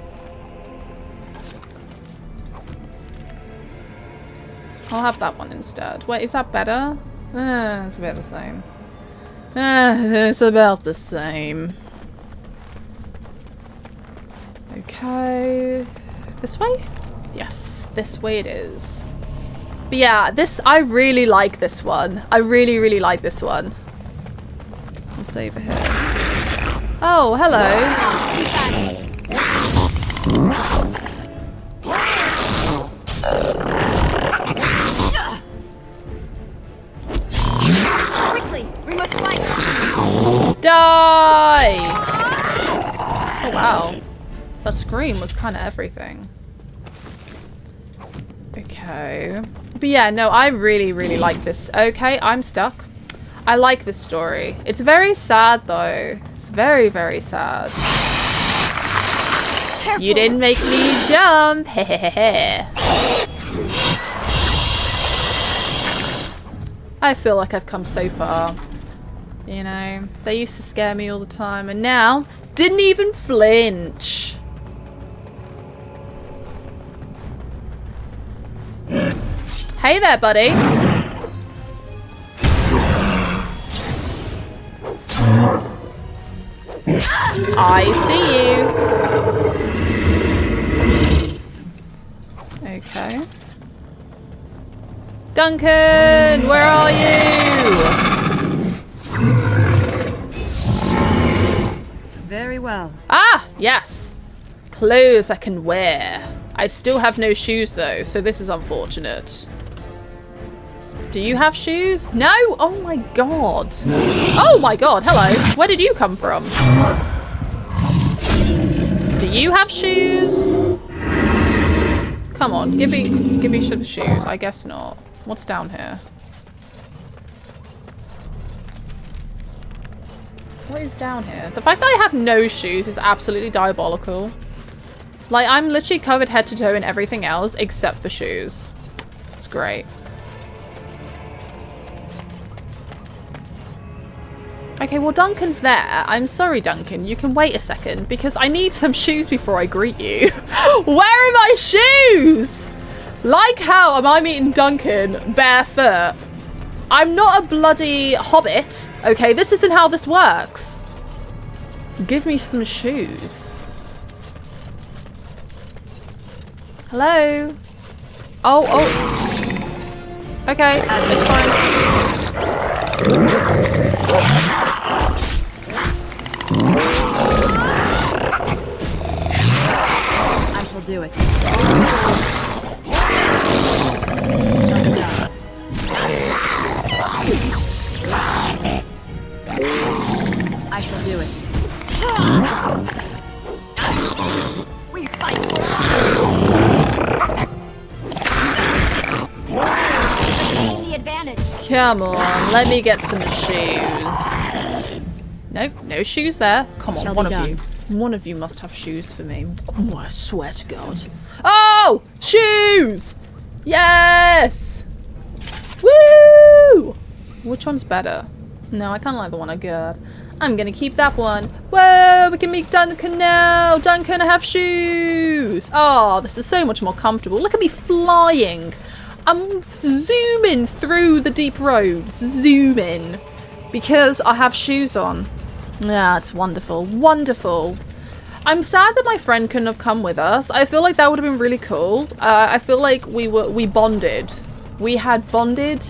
I'll have that one instead. Wait, is that better? It's about the same. It's about the same. Okay. This way? Yes, this way it is. But yeah, I really like this one. I really, really like this one. What's over here? Oh, hello.
Quickly, we must fight.
Die! Oh wow. That scream was kind of everything. Okay. But yeah, no, I really, really like this. Okay, I'm stuck. I like this story. It's very sad though. It's very, very sad. Careful. You didn't make me jump. Hehehe. I feel like I've come so far. You know, they used to scare me all the time and now didn't even flinch. Hey there, buddy. I see you. Okay. Duncan, where are you?
Very well.
Ah, yes. Clothes I can wear. I still have no shoes though, so this is unfortunate. Do you have shoes? No? Oh my god. Oh my god, hello. Where did you come from? Do you have shoes? Come on, give me some shoes. I guess not. What's down here? What is down here? The fact that I have no shoes is absolutely diabolical. Like, I'm literally covered head to toe in everything else except for shoes. It's great. Okay, well, Duncan's there. I'm sorry, Duncan. You can wait a second because I need some shoes before I greet you. Where are my shoes? Like how am I meeting Duncan barefoot? I'm not a bloody hobbit. Okay, this isn't how this works. Give me some shoes. Hello? Oh. Okay, it's fine.
I shall do it. I shall do it. We fight. The advantage.
Come on, let me get some shoes. Nope, no shoes there. Come on, one of you. One of you must have shoes for me. Oh, I swear to God. Oh! Shoes! Yes! Woo! Which one's better? No, I kind of like the one I got. I'm gonna keep that one. Whoa, we can meet Duncan now. Duncan, I have shoes. Oh, this is so much more comfortable. Look at me flying. I'm zooming through the deep roads. Zooming. Because I have shoes on. Yeah, it's wonderful. Wonderful. I'm sad that my friend couldn't have come with us. I feel like that would have been really cool. I feel like we bonded. We had bonded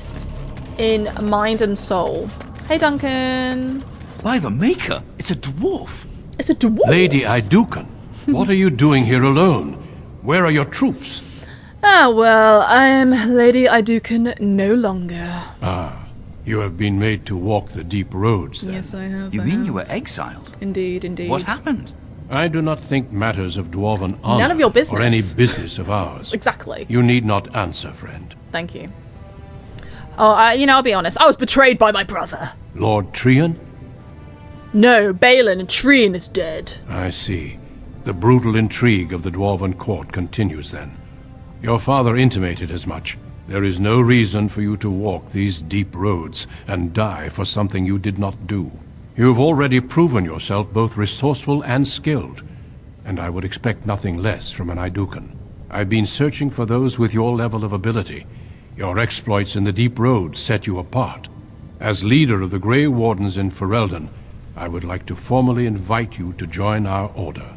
in mind and soul. Hey, Duncan.
By the Maker, it's a dwarf.
It's a dwarf?
Lady Idukan, what are you doing here alone? Where are your troops?
Ah, well, I am Lady Idukan no longer.
Ah, you have been made to walk the deep roads, then.
Yes, I have.
You mean you were exiled?
Indeed, indeed.
What happened?
I do not think matters of dwarven honor
None of your business.
or any business of ours.
Exactly.
You need not answer, friend.
Thank you. Oh, you know, I'll be honest. I was betrayed by my brother.
Lord Trian?
No, Balin and Trian is dead.
I see. The brutal intrigue of the Dwarven court continues then. Your father intimated as much. There is no reason for you to walk these deep roads and die for something you did not do. You've already proven yourself both resourceful and skilled, and I would expect nothing less from an Idukan. I've been searching for those with your level of ability. Your exploits in the deep roads set you apart. As leader of the Grey Wardens in Ferelden, I would like to formally invite you to join our order.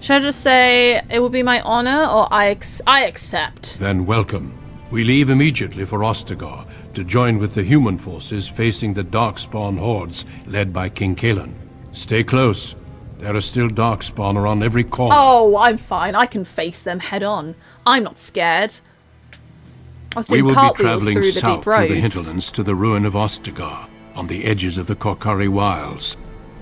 Should I just say it will be my honor, or I accept?
Then welcome. We leave immediately for Ostagar to join with the human forces facing the Darkspawn hordes led by King Kaelan. Stay close. There are still Darkspawn around every corner.
Oh, I'm fine. I can face them head on. I'm not scared. I was doing
We will be
cartwheels
traveling
through the
south
deep
through
roads.
the hinterlands to the ruin of Ostagar, on the edges of the Korkari Wilds.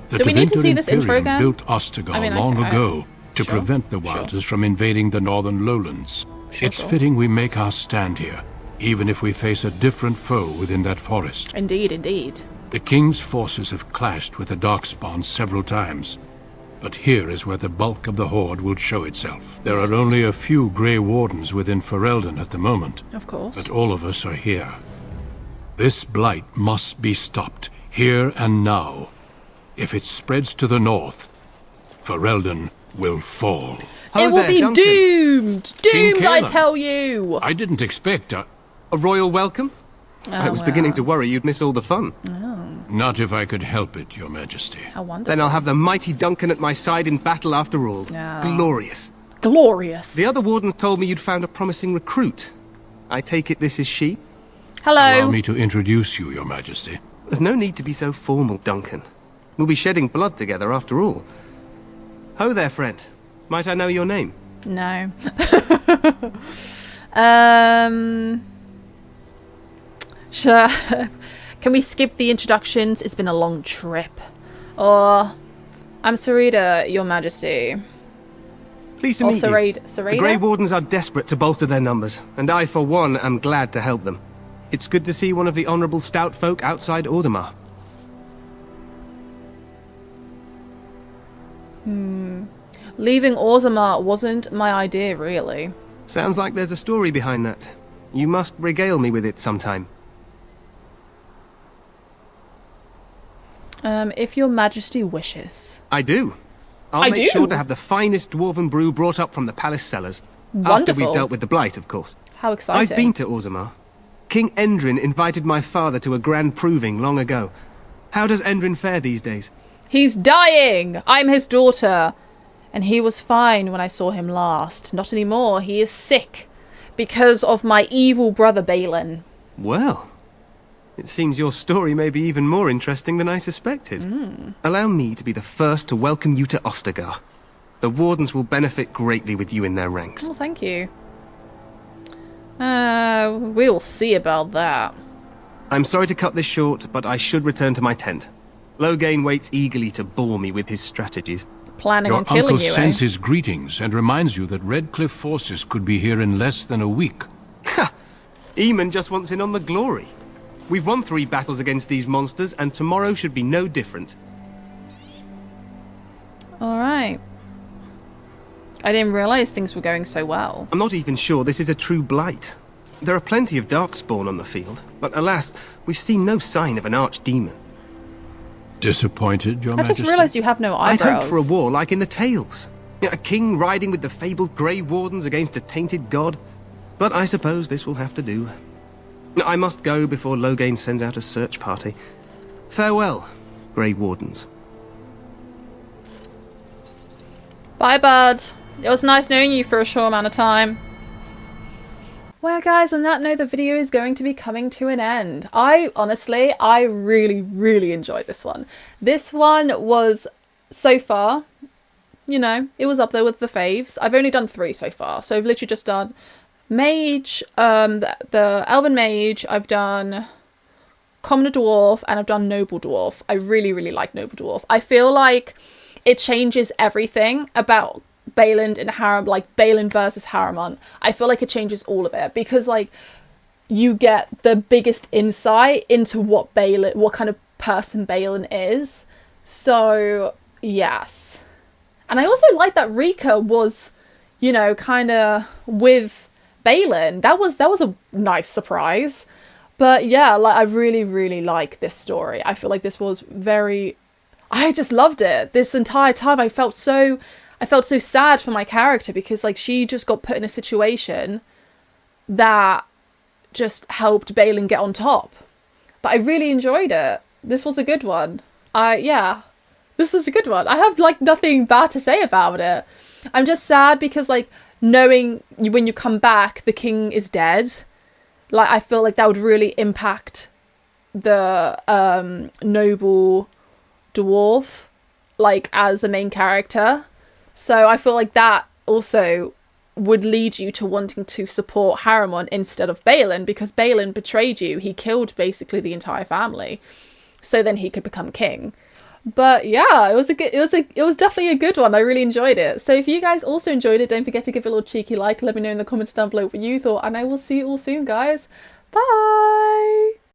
The
Do we need to
Tevinter
see this intro
Imperium
again?
built Ostagar
I mean,
long
okay.
ago to
Sure.
prevent the Wilders from invading the northern lowlands. It's
sure.
fitting we make our stand here, even if we face a different foe within that forest.
Indeed, indeed.
The King's forces have clashed with the Darkspawn several times, but here is where the bulk of the Horde will show itself. There are only a few Grey Wardens within Ferelden at the moment,
Of course.
but all of us are here. This blight must be stopped, here and now. If it spreads to the north, Ferelden will fall.
It will be doomed! Doomed, I tell you!
I didn't expect
a royal welcome? I was beginning to worry you'd miss all the fun.
Not if I could help it, Your Majesty.
How wonderful.
Then I'll have the mighty Duncan at my side in battle after all. Glorious.
Glorious.
The other wardens told me you'd found a promising recruit. I take it this is she?
Hello.
Allow me to introduce you, Your Majesty.
There's no need to be so formal, Duncan. We'll be shedding blood together after all. Ho there, friend. Might I know your name?
No. Sure. Can we skip the introductions? It's been a long trip. Or I'm Sarita, Your Majesty.
Pleased to
Or
meet you.
Sarita?
The Grey Wardens are desperate to bolster their numbers, and I, for one, am glad to help them. It's good to see one of the honourable stout folk outside Orzammar.
Leaving Orzammar wasn't my idea, really.
Sounds like there's a story behind that. You must regale me with it sometime.
If Your Majesty wishes.
I do. I'll make sure to have the finest dwarven brew brought up from the palace cellars. After
Wonderful.
we've dealt with the blight, of course.
How exciting.
I've been to Orzammar. King Endrin invited my father to a grand proving long ago. How does Endrin fare these days?
He's dying! I'm his daughter. And he was fine when I saw him last. Not anymore. He is sick. Because of my evil brother Balin.
Well, it seems your story may be even more interesting than I suspected. Allow me to be the first to welcome you to Ostagar. The Wardens will benefit greatly with you in their ranks.
Oh, thank you. We'll see about that.
I'm sorry to cut this short, but I should return to my tent. Loghain waits eagerly to bore me with his strategies.
Planning
Your
on killing
uncle
you,
sends
eh?
his greetings and reminds you that Redcliffe forces could be here in less than a week.
Ha! Eamon just wants in on the glory. We've won 3 battles against these monsters, and tomorrow should be no different.
Alright. I didn't realise things were going so well.
I'm not even sure this is a true blight. There are plenty of Darkspawn on the field, but alas, we've seen no sign of an archdemon.
Disappointed, Your
I
Majesty?
just realised you have no
I'd
eyebrows.
hoped for a war like in the tales. A king riding with the fabled Grey Wardens against a tainted god. But I suppose this will have to do. I must go before Loghain sends out a search party. Farewell, Grey Wardens.
Bye, bud. It was nice knowing you for a short amount of time. Well, guys, on that note, the video is going to be coming to an end. I really enjoyed this one. This one was, so far, you know, it was up there with the faves. I've only done 3 so far. So I've literally just done Mage, the Elven Mage, I've done Commoner Dwarf, and I've done Noble Dwarf. I really like Noble Dwarf. I feel like it changes everything about Balin and like Balin versus Harriman. I feel like it changes all of it because like you get the biggest insight into what kind of person Balin is. So yes. And I also like that Rika was, you know, kind of with Balin. That was a nice surprise. But yeah, like I really like this story. I feel like this was I just loved it. This entire time I felt so sad for my character because like she just got put in a situation that just helped Balin get on top. But I really enjoyed it. This was a good one. Yeah, this is a good one. I have like nothing bad to say about it. I'm just sad because like knowing when you come back, the king is dead. Like I feel like that would really impact the noble dwarf, like as a main character. So I feel like that also would lead you to wanting to support Harriman instead of Balin because Balin betrayed you. He killed basically the entire family, so then he could become king. But yeah, it was definitely a good one. I really enjoyed it. So if you guys also enjoyed it, don't forget to give it a little cheeky like. Let me know in the comments down below what you thought, and I will see you all soon, guys. Bye.